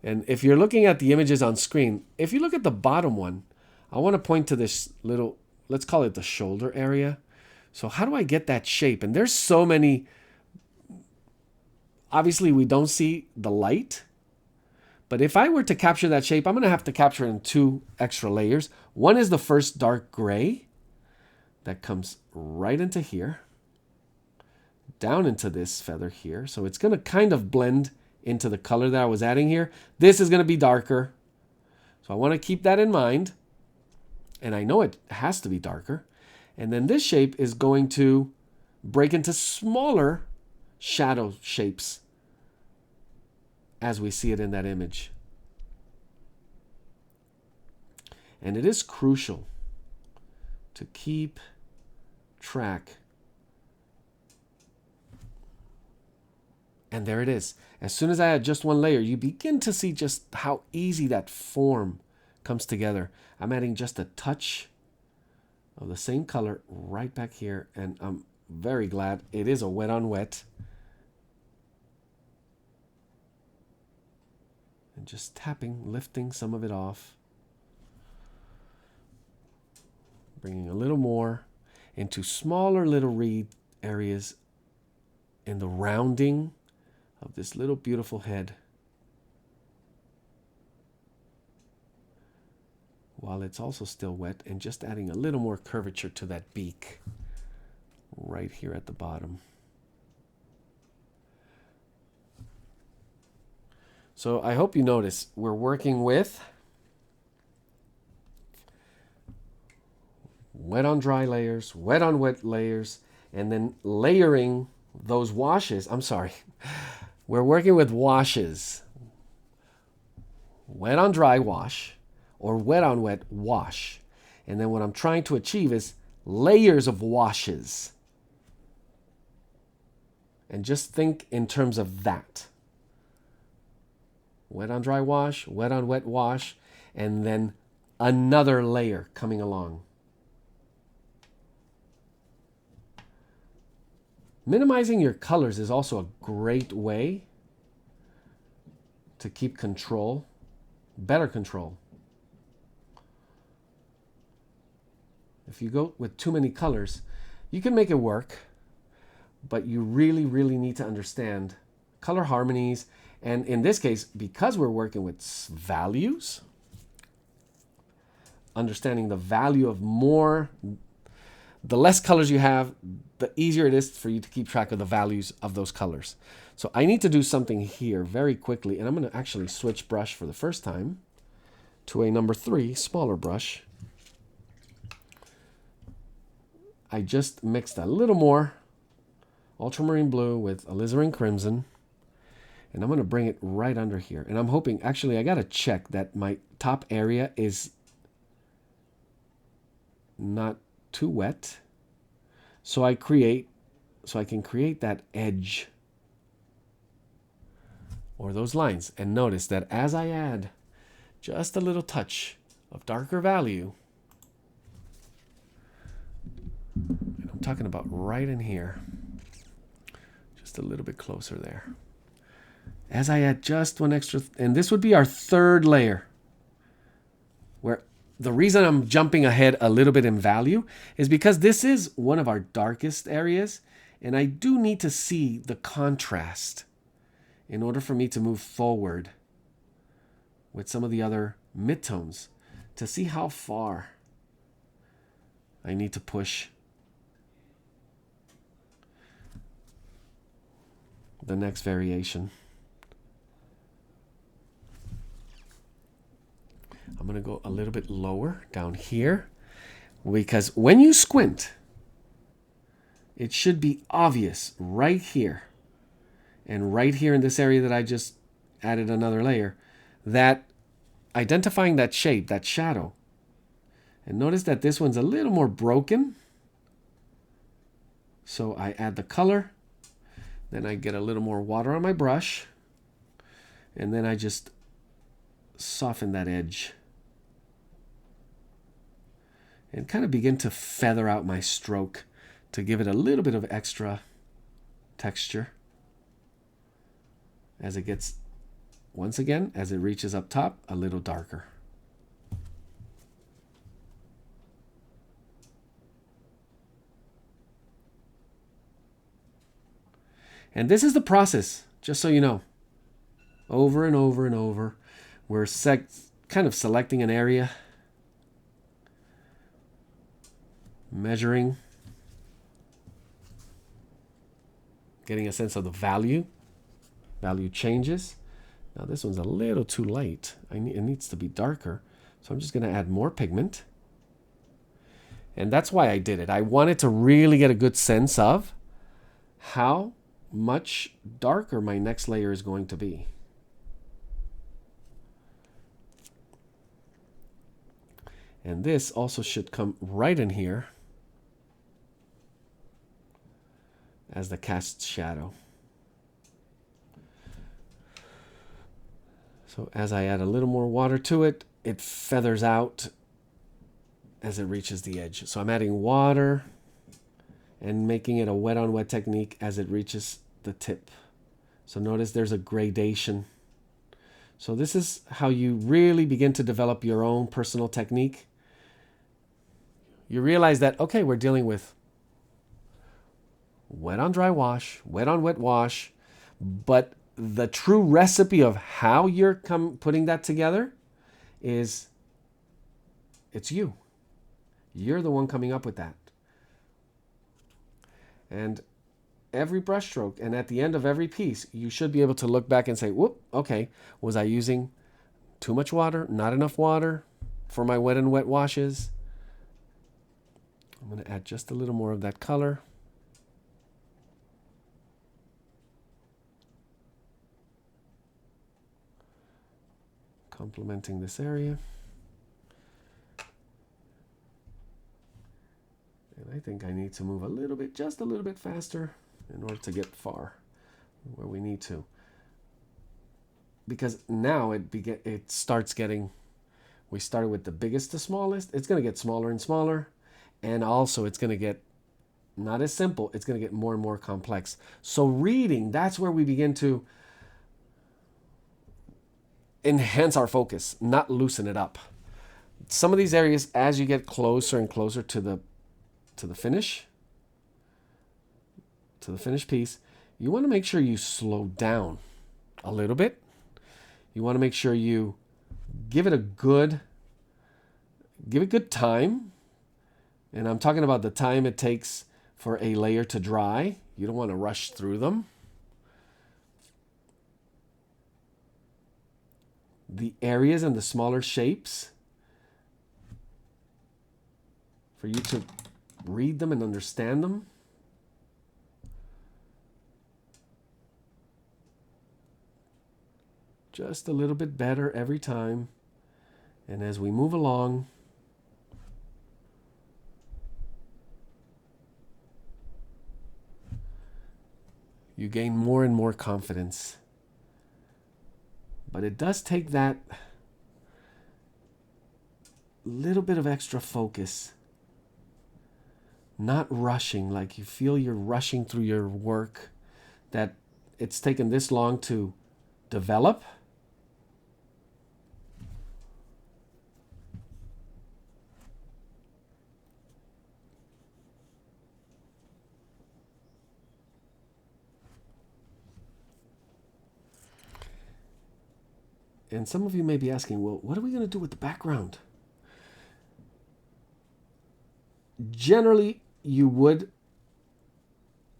And if you're looking at the images on screen, if you look at the bottom one, I want to point to this little, let's call it the shoulder area. So how do I get that shape? And there's so many, obviously we don't see the light, but if I were to capture that shape, I'm going to have to capture it in 2 extra layers. One is the first dark gray that comes right into here, down into this feather here. So it's going to kind of blend into the color that I was adding here. This is going to be darker. So I want to keep that in mind. And I know it has to be darker. And then this shape is going to break into smaller shadow shapes as we see it in that image. And it is crucial to keep track. And there it is. As soon as I add just one layer, you begin to see just how easy that form comes together. I'm adding just a touch of the same color right back here, and I'm very glad it is a wet on wet. And just tapping, lifting some of it off. Bringing a little more into smaller little reed areas in the rounding of this little beautiful head, while it's also still wet, and just adding a little more curvature to that beak right here at the bottom. So I hope you notice we're working with wet on dry layers, wet on wet layers, and then layering those washes. I'm sorry. We're working with washes. Wet on dry wash or wet on wet wash. And then what I'm trying to achieve is layers of washes. And just think in terms of that. Wet on dry wash, wet on wet wash, and then another layer coming along. Minimizing your colors is also a great way to keep control, better control. If you go with too many colors, you can make it work, but you really, really need to understand color harmonies. And in this case, because we're working with values, understanding the value of more, the less colors you have, the easier it is for you to keep track of the values of those colors. So I need to do something here very quickly, and I'm going to actually switch brush for the first time to a number 3 smaller brush. I just mixed a little more ultramarine blue with alizarin crimson, and I'm going to bring it right under here. And I'm hoping, actually I got to check that my top area is not too wet, so I can create that edge or those lines. And notice that as I add just a little touch of darker value, and I'm talking about right in here, just a little bit closer there, as I add just one extra, and this would be our 3rd layer, where the reason I'm jumping ahead a little bit in value is because this is one of our darkest areas, and I do need to see the contrast in order for me to move forward with some of the other midtones to see how far I need to push the next variation. I'm going to go a little bit lower down here, because when you squint, it should be obvious right here and right here in this area that I just added another layer, that identifying that shape, that shadow. And notice that this one's a little more broken. So I add the color, then I get a little more water on my brush, and then I just soften that edge. and kind of begin to feather out my stroke to give it a little bit of extra texture as it gets, once again, as it reaches up top, a little darker. And this is the process, just so you know. Over and over and over. We're kind of selecting an area, measuring, getting a sense of the value. Value changes. Now this one's a little too light. It needs to be darker. So I'm just going to add more pigment. And that's why I did it. I wanted to really get a good sense of how much darker my next layer is going to be. And this also should come right in here as the cast shadow. So as I add a little more water to it, it feathers out as it reaches the edge. So I'm adding water and making it a wet on wet technique as it reaches the tip. So notice there's a gradation. So this is how you really begin to develop your own personal technique. You realize that, okay, we're dealing with wet on dry wash, wet on wet wash, but the true recipe of how you're putting that together is, it's you. You're the one coming up with that. And every brushstroke, and at the end of every piece, you should be able to look back and say, whoop, okay, was I using too much water, not enough water for my wet and wet washes? I'm going to add just a little more of that color. Complementing this area. And I think I need to move a little bit, just a little bit faster in order to get far where we need to. Because now it starts getting, we started with the biggest to smallest. It's going to get smaller and smaller. And also it's going to get not as simple. It's going to get more and more complex. So reading, that's where we begin to enhance our focus, not loosen it up. Some of these areas, as you get closer and closer to the finished piece, you want to make sure you slow down a little bit. You want to make sure you give it good time. And I'm talking about the time it takes for a layer to dry. You don't want to rush through them. The areas and the smaller shapes, for you to read them and understand them. Just a little bit better every time. And as we move along, you gain more and more confidence. But it does take that little bit of extra focus. Not rushing, like you feel you're rushing through your work, that it's taken this long to develop. And some of you may be asking, well, what are we going to do with the background? Generally, you would,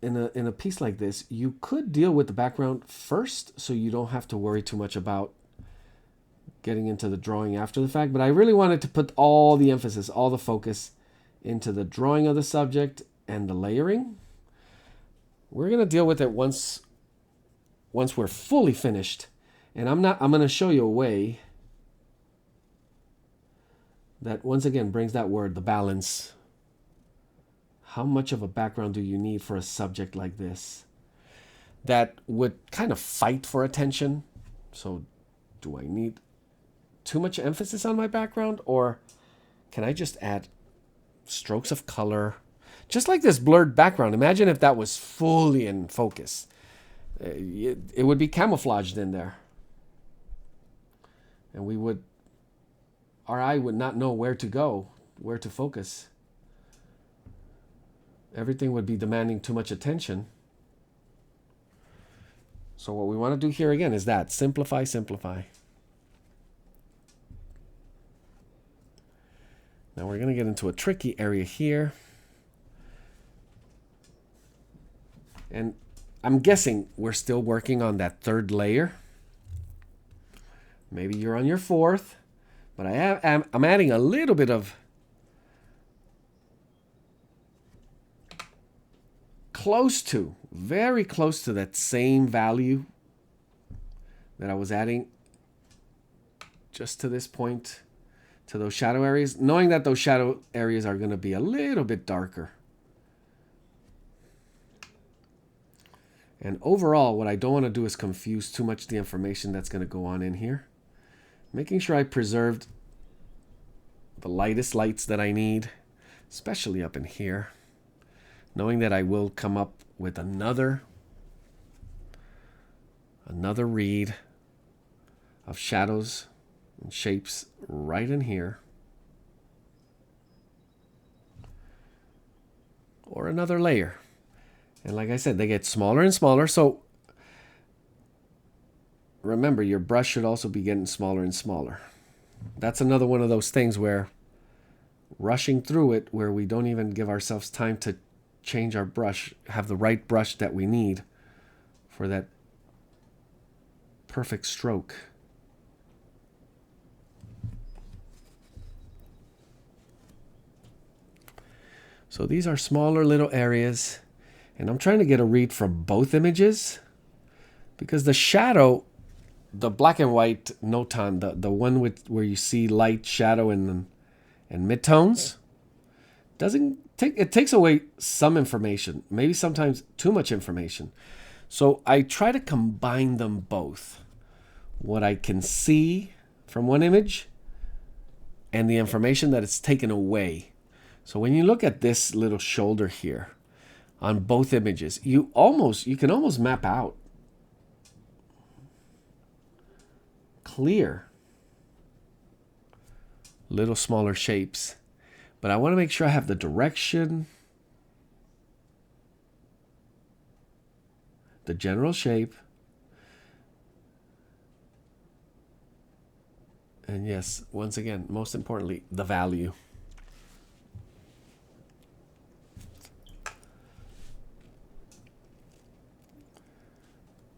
in a piece like this, you could deal with the background first so you don't have to worry too much about getting into the drawing after the fact. But I really wanted to put all the emphasis, all the focus into the drawing of the subject and the layering. We're going to deal with it once we're fully finished. And I'm going to show you a way that once again brings that word, the balance. How much of a background do you need for a subject like this that would kind of fight for attention? So do I need too much emphasis on my background, or can I just add strokes of color. Just like this blurred background. Imagine if that was fully in focus. It would be camouflaged in there. And our eye would not know where to go, where to focus. Everything would be demanding too much attention. So what we want to do here again is that. Simplify, simplify. Now we're going to get into a tricky area here. And I'm guessing we're still working on that third layer. Maybe you're on your fourth. But I'm adding a little bit of very close to that same value that I was adding just to this point, to those shadow areas, knowing that those shadow areas are going to be a little bit darker. And overall, what I don't want to do is confuse too much the information that's going to go on in here. Making sure I preserved the lightest lights that I need, especially up in here. Knowing that I will come up with another read of shadows and shapes right in here. Or another layer. And like I said, they get smaller and smaller. So remember, your brush should also be getting smaller and smaller. That's another one of those things where rushing through it, where we don't even give ourselves time to change our brush, have the right brush that we need for that perfect stroke. So these are smaller little areas, and I'm trying to get a read from both images, because the shadow, the black and white notan, the one where you see light, shadow, and midtones, it takes away some information, maybe sometimes too much information. So I try to combine them both. What I can see from one image and the information that it's taken away. So when you look at this little shoulder here on both images, you can almost map out clear little smaller shapes. But I want to make sure I have the direction, the general shape, and yes, once again, most importantly, the value.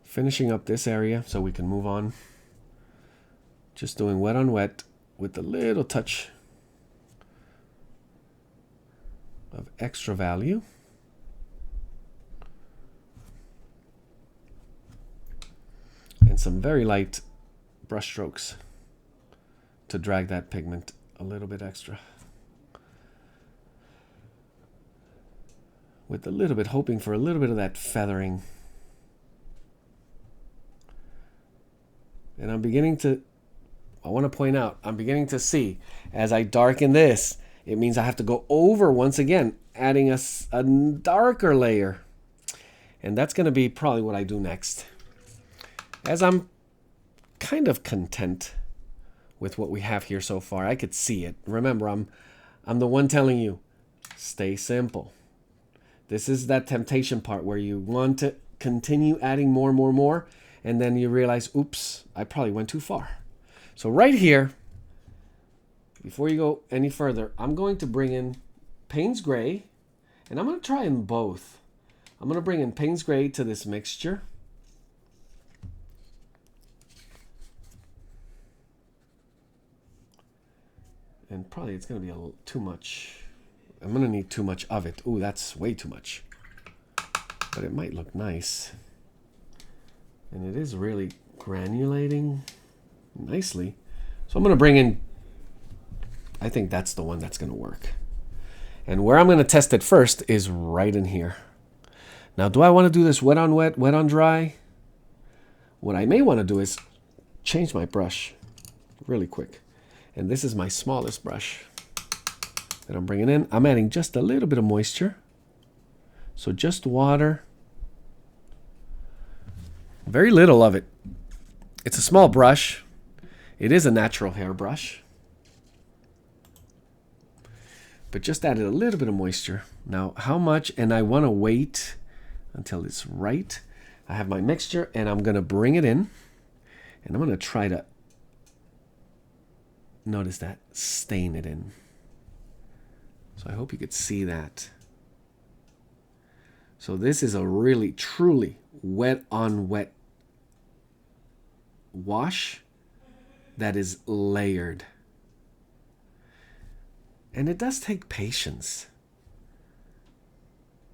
Finishing up this area so we can move on. Just doing wet on wet with a little touch of extra value. And some very light brush strokes to drag that pigment a little bit extra. With a little bit, hoping for a little bit of that feathering. And I want to point out, I'm beginning to see, as I darken this, it means I have to go over once again, adding a darker layer. And that's going to be probably what I do next. As I'm kind of content with what we have here so far. I could see it. Remember, I'm the one telling you, stay simple. This is that temptation part where you want to continue adding more, and then you realize, oops, I probably went too far. So right here, before you go any further, I'm going to bring in Payne's Gray, and I'm going to try in both. I'm going to bring in Payne's Gray to this mixture. And probably it's going to be a little too much. I'm going to need too much of it. Ooh, that's way too much. But it might look nice. And it is really granulating nicely. So I'm going to bring in, I think that's the one that's going to work. And where I'm going to test it first is right in here. Now, do I want to do this wet on wet, wet on dry? What I may want to do is change my brush really quick. And this is my smallest brush. that I'm bringing in. I'm adding just a little bit of moisture. So just water. Very little of it. It's a small brush. It is a natural hair brush. But just added a little bit of moisture. Now, how much? And I want to wait until it's right. I have my mixture, and I'm going to bring it in. And I'm going to try to, notice that, stain it in. So I hope you could see that. So this is a really, truly wet on wet wash that is layered. And it does take patience.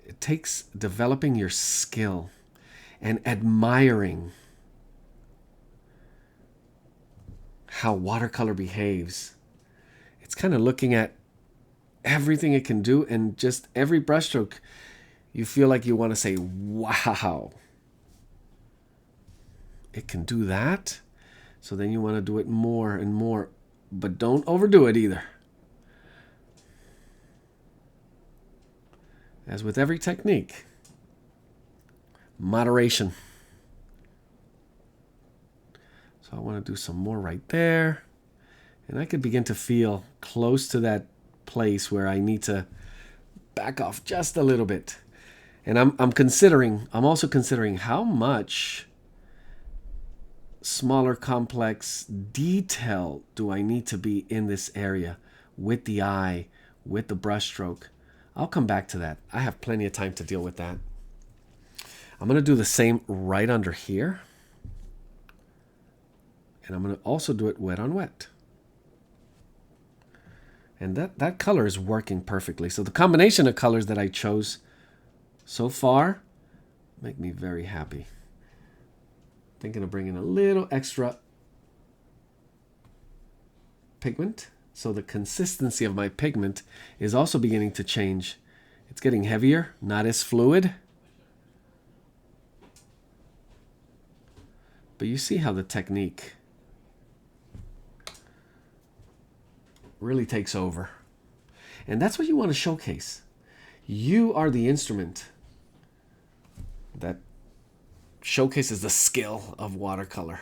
It takes developing your skill and admiring how watercolor behaves. It's kind of looking at everything it can do, and just every brushstroke you feel like you want to say, wow, it can do that. So then you want to do it more and more, but don't overdo it either. As with every technique, moderation. So I want to do some more right there. And I could begin to feel close to that place where I need to back off just a little bit. And I'm also considering how much smaller complex detail do I need to be in this area with the eye, with the brush stroke. I'll come back to that. I have plenty of time to deal with that. I'm going to do the same right under here. And I'm going to also do it wet on wet. And that color is working perfectly. So the combination of colors that I chose so far make me very happy. Thinking of bringing a little extra pigment. So the consistency of my pigment is also beginning to change. It's getting heavier, not as fluid. But you see how the technique really takes over. And that's what you want to showcase. You are the instrument that showcases the skill of watercolor,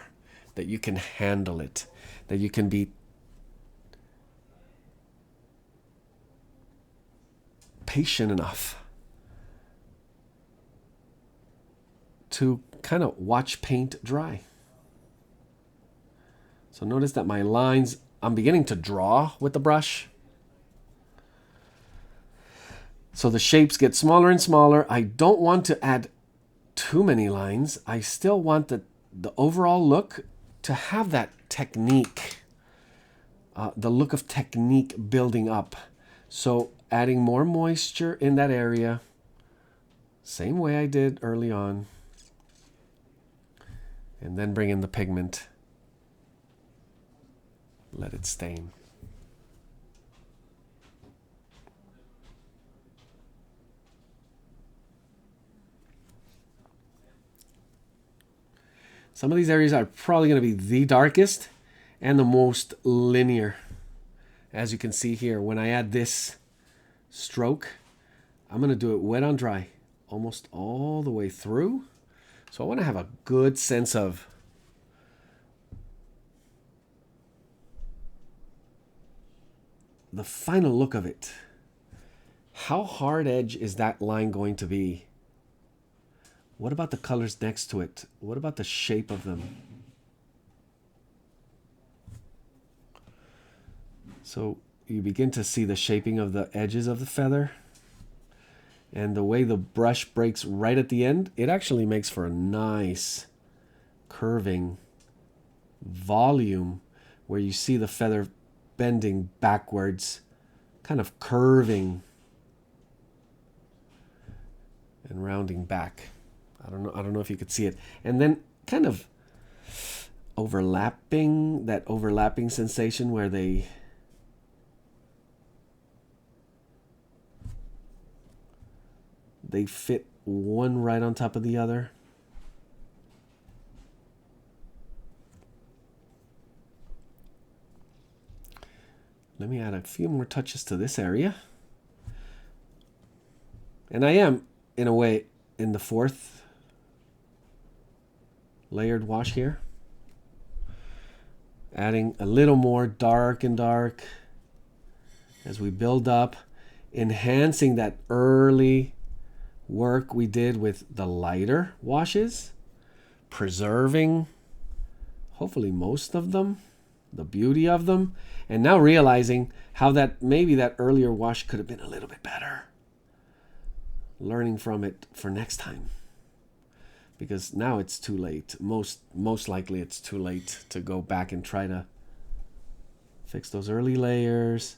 that you can handle it, that you can be patient enough to kind of watch paint dry. So notice that my lines, I'm beginning to draw with the brush. So the shapes get smaller and smaller. I don't want to add too many lines. I still want the overall look to have that technique, the look of technique building up. So adding more moisture in that area, same way I did early on. And then bring in the pigment. Let it stain. Some of these areas are probably going to be the darkest and the most linear. As you can see here, when I add this stroke, I'm going to do it wet on dry, almost all the way through. So I want to have a good sense of the final look of it. How hard edge is that line going to be? What about the colors next to it? What about the shape of them? So you begin to see the shaping of the edges of the feather. And the way the brush breaks right at the end, it actually makes for a nice curving volume where you see the feather bending backwards, kind of curving and rounding back. I don't know if you could see it. And then kind of overlapping, that overlapping sensation where they fit one right on top of the other. Let me add a few more touches to this area. And I am, in a way, in the fourth layered wash here. Adding a little more dark and dark as we build up, enhancing that early work we did with the lighter washes, preserving hopefully most of them, the beauty of them, and now realizing how that maybe that earlier wash could have been a little bit better. Learning from it for next time, because now it's too late. Most likely it's too late to go back and try to fix those early layers.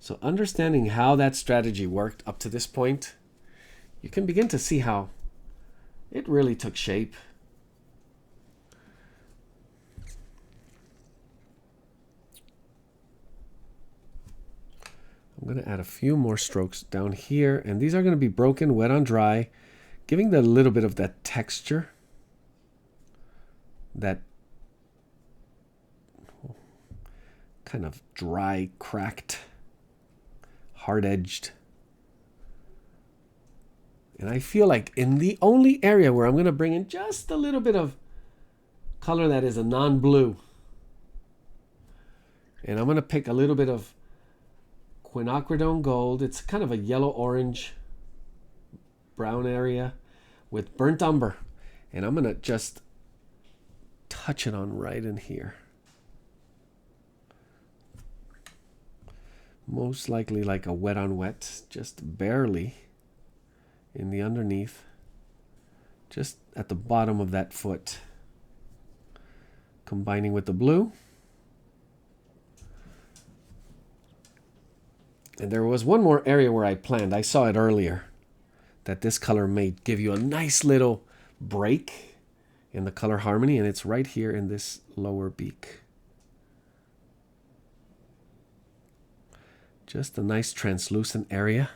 So understanding how that strategy worked up to this point, you can begin to see how it really took shape. I'm going to add a few more strokes down here, and these are going to be broken, wet on dry, giving the little bit of that texture, that kind of dry, cracked, hard-edged. And I feel like in the only area where I'm going to bring in just a little bit of color that is a non-blue, and I'm going to pick a little bit of quinacridone gold. It's kind of a yellow-orange brown area with burnt umber. And I'm going to just touch it on right in here. Most likely like a wet on wet, just barely in the underneath, just at the bottom of that foot. Combining with the blue. And there was one more area where I planned. I saw it earlier, that this color may give you a nice little break in the color harmony, and it's right here in this lower beak. Just a nice translucent area.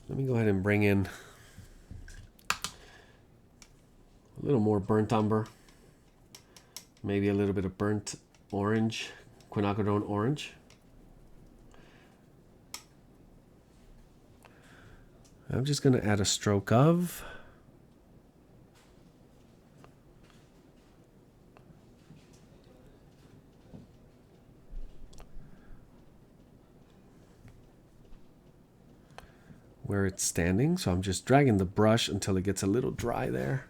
Let me go ahead and bring in a little more burnt umber, maybe a little bit of burnt orange, quinacridone orange. I'm just going to add a stroke of where it's standing. So I'm just dragging the brush until it gets a little dry there.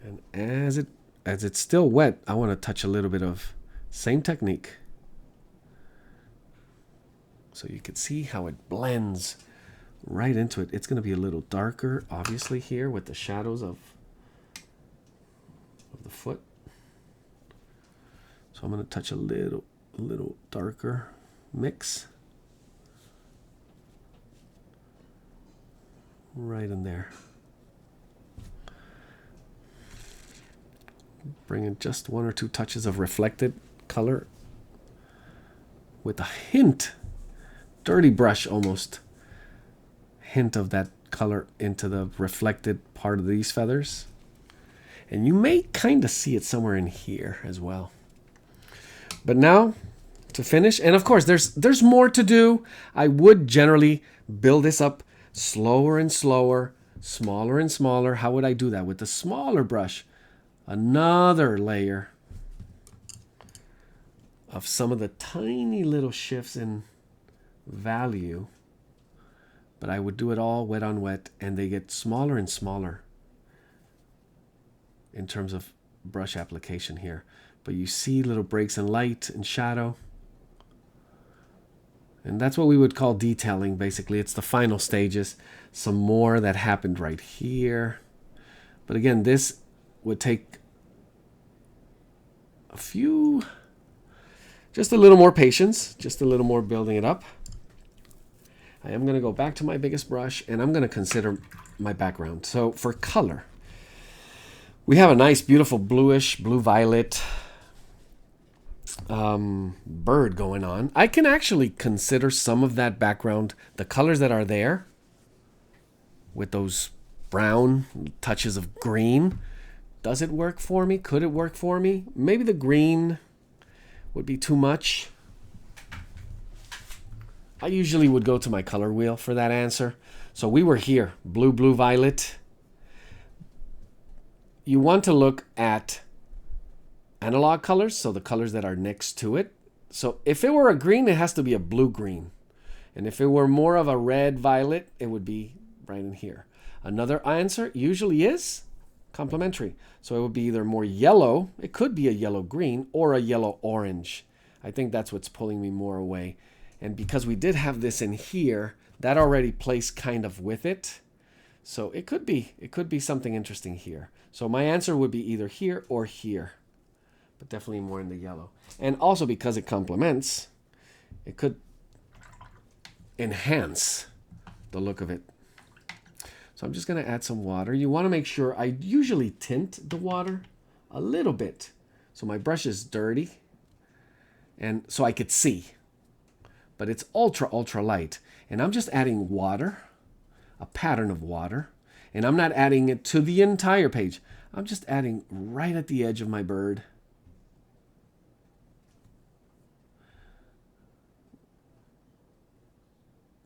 And as it's still wet, I want to touch a little bit of same technique. So you can see how it blends right into it. It's going to be a little darker, obviously, here with the shadows of the foot. So I'm going to touch a little darker mix right in there. Bring in just one or two touches of reflected color with a hint, dirty brush almost, hint of that color into the reflected part of these feathers. And you may kind of see it somewhere in here as well. But now to finish, and of course there's more to do. I would generally build this up slower and slower, smaller and smaller. How would I do that? With the smaller brush, another layer of some of the tiny little shifts in value, but I would do it all wet on wet, and they get smaller and smaller in terms of brush application here. But you see little breaks in light and shadow, and that's what we would call detailing. Basically, it's the final stages. Some more that happened right here, but again, this would take a few, just a little more patience, just a little more building it up. I am going to go back to my biggest brush, and I'm going to consider my background. So for color, we have a nice, beautiful bluish, blue-violet bird going on. I can actually consider some of that background, the colors that are there with those brown, touches of green. Does it work for me? Could it work for me? Maybe the green would be too much. I usually would go to my color wheel for that answer. So we were here, blue, blue, violet. You want to look at analog colors, so the colors that are next to it. So if it were a green, it has to be a blue-green. And if it were more of a red-violet, it would be right in here. Another answer usually is complementary. So it would be either more yellow, it could be a yellow-green, or a yellow-orange. I think that's what's pulling me more away. And because we did have this in here, that already placed kind of with it. So it could be something interesting here. So my answer would be either here or here, but definitely more in the yellow. And also because it complements, it could enhance the look of it. So I'm just going to add some water. You want to make sure, I usually tint the water a little bit. So my brush is dirty and so I could see, but it's ultra, ultra light. And I'm just adding water, a pattern of water, and I'm not adding it to the entire page. I'm just adding right at the edge of my bird.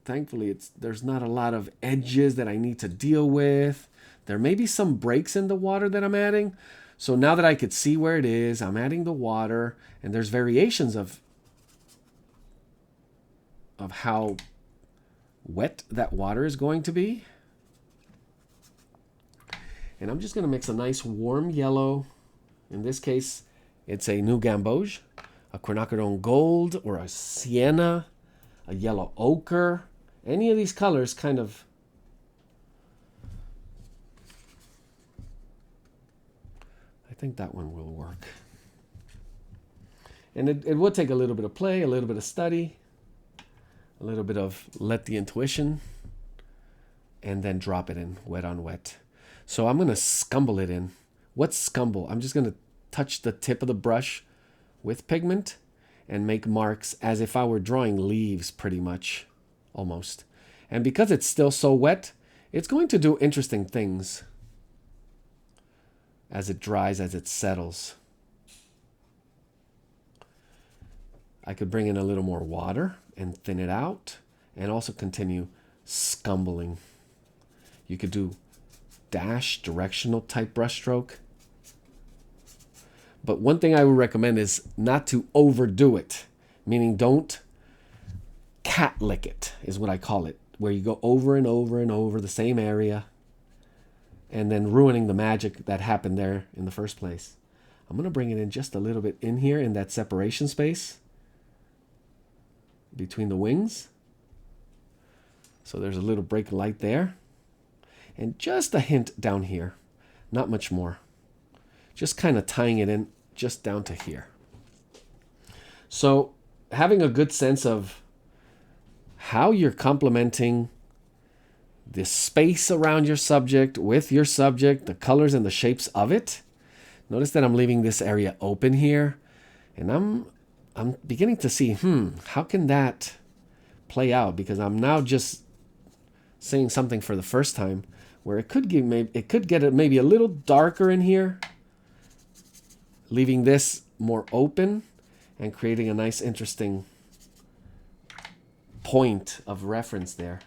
Thankfully, there's not a lot of edges that I need to deal with. There may be some breaks in the water that I'm adding. So now that I could see where it is, I'm adding the water, and there's variations of how wet that water is going to be. And I'm just going to mix a nice warm yellow. In this case, it's a New Gamboge, a quinacridone gold, or a sienna, a yellow ochre. Any of these colors kind of I think that one will work. And it would take a little bit of play, a little bit of study, a little bit of let the intuition, and then drop it in wet on wet. So I'm going to scumble it in. What's scumble? I'm just going to touch the tip of the brush with pigment and make marks as if I were drawing leaves pretty much, almost. And because it's still so wet, it's going to do interesting things as it dries, as it settles. I could bring in a little more water and thin it out and also continue scumbling. You could do dash, directional type brushstroke. But one thing I would recommend is not to overdo it, meaning don't cat lick it, is what I call it, where you go over and over and over the same area and then ruining the magic that happened there in the first place. I'm going to bring it in just a little bit in here in that separation space between the wings. So there's a little break of light there. And just a hint down here, not much more. Just kind of tying it in just down to here. So having a good sense of how you're complementing the space around your subject with your subject, the colors and the shapes of it. Notice that I'm leaving this area open here, and I'm beginning to see, how can that play out? Because I'm now just saying something for the first time where it could get maybe a little darker in here, leaving this more open and creating a nice, interesting point of reference there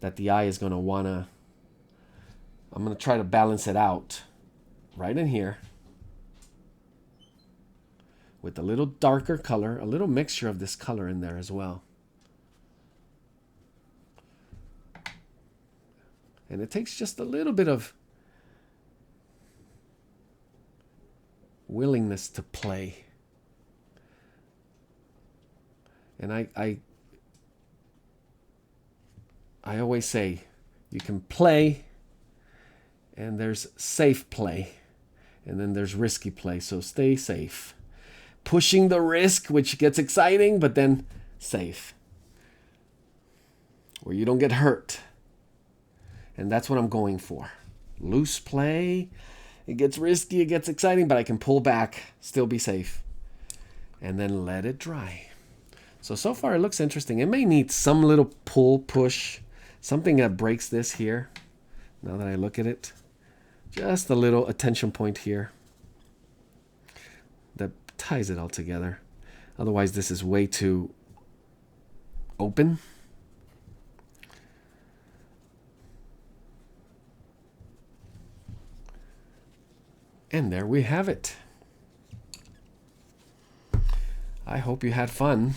that the eye is going to want to. I'm going to try to balance it out right in here with a little darker color, a little mixture of this color in there as well. And it takes just a little bit of willingness to play. And I always say you can play, and there's safe play, and then there's risky play. So stay safe. Pushing the risk, which gets exciting, but then safe, where you don't get hurt. And that's what I'm going for. Loose play. It gets risky, it gets exciting, but I can pull back, still be safe, and then let it dry. So far it looks interesting. It may need some little pull, push, something that breaks this here. now that I look at it. Just a little attention point here that ties it all together. Otherwise, this is way too open. And there we have it. I hope you had fun.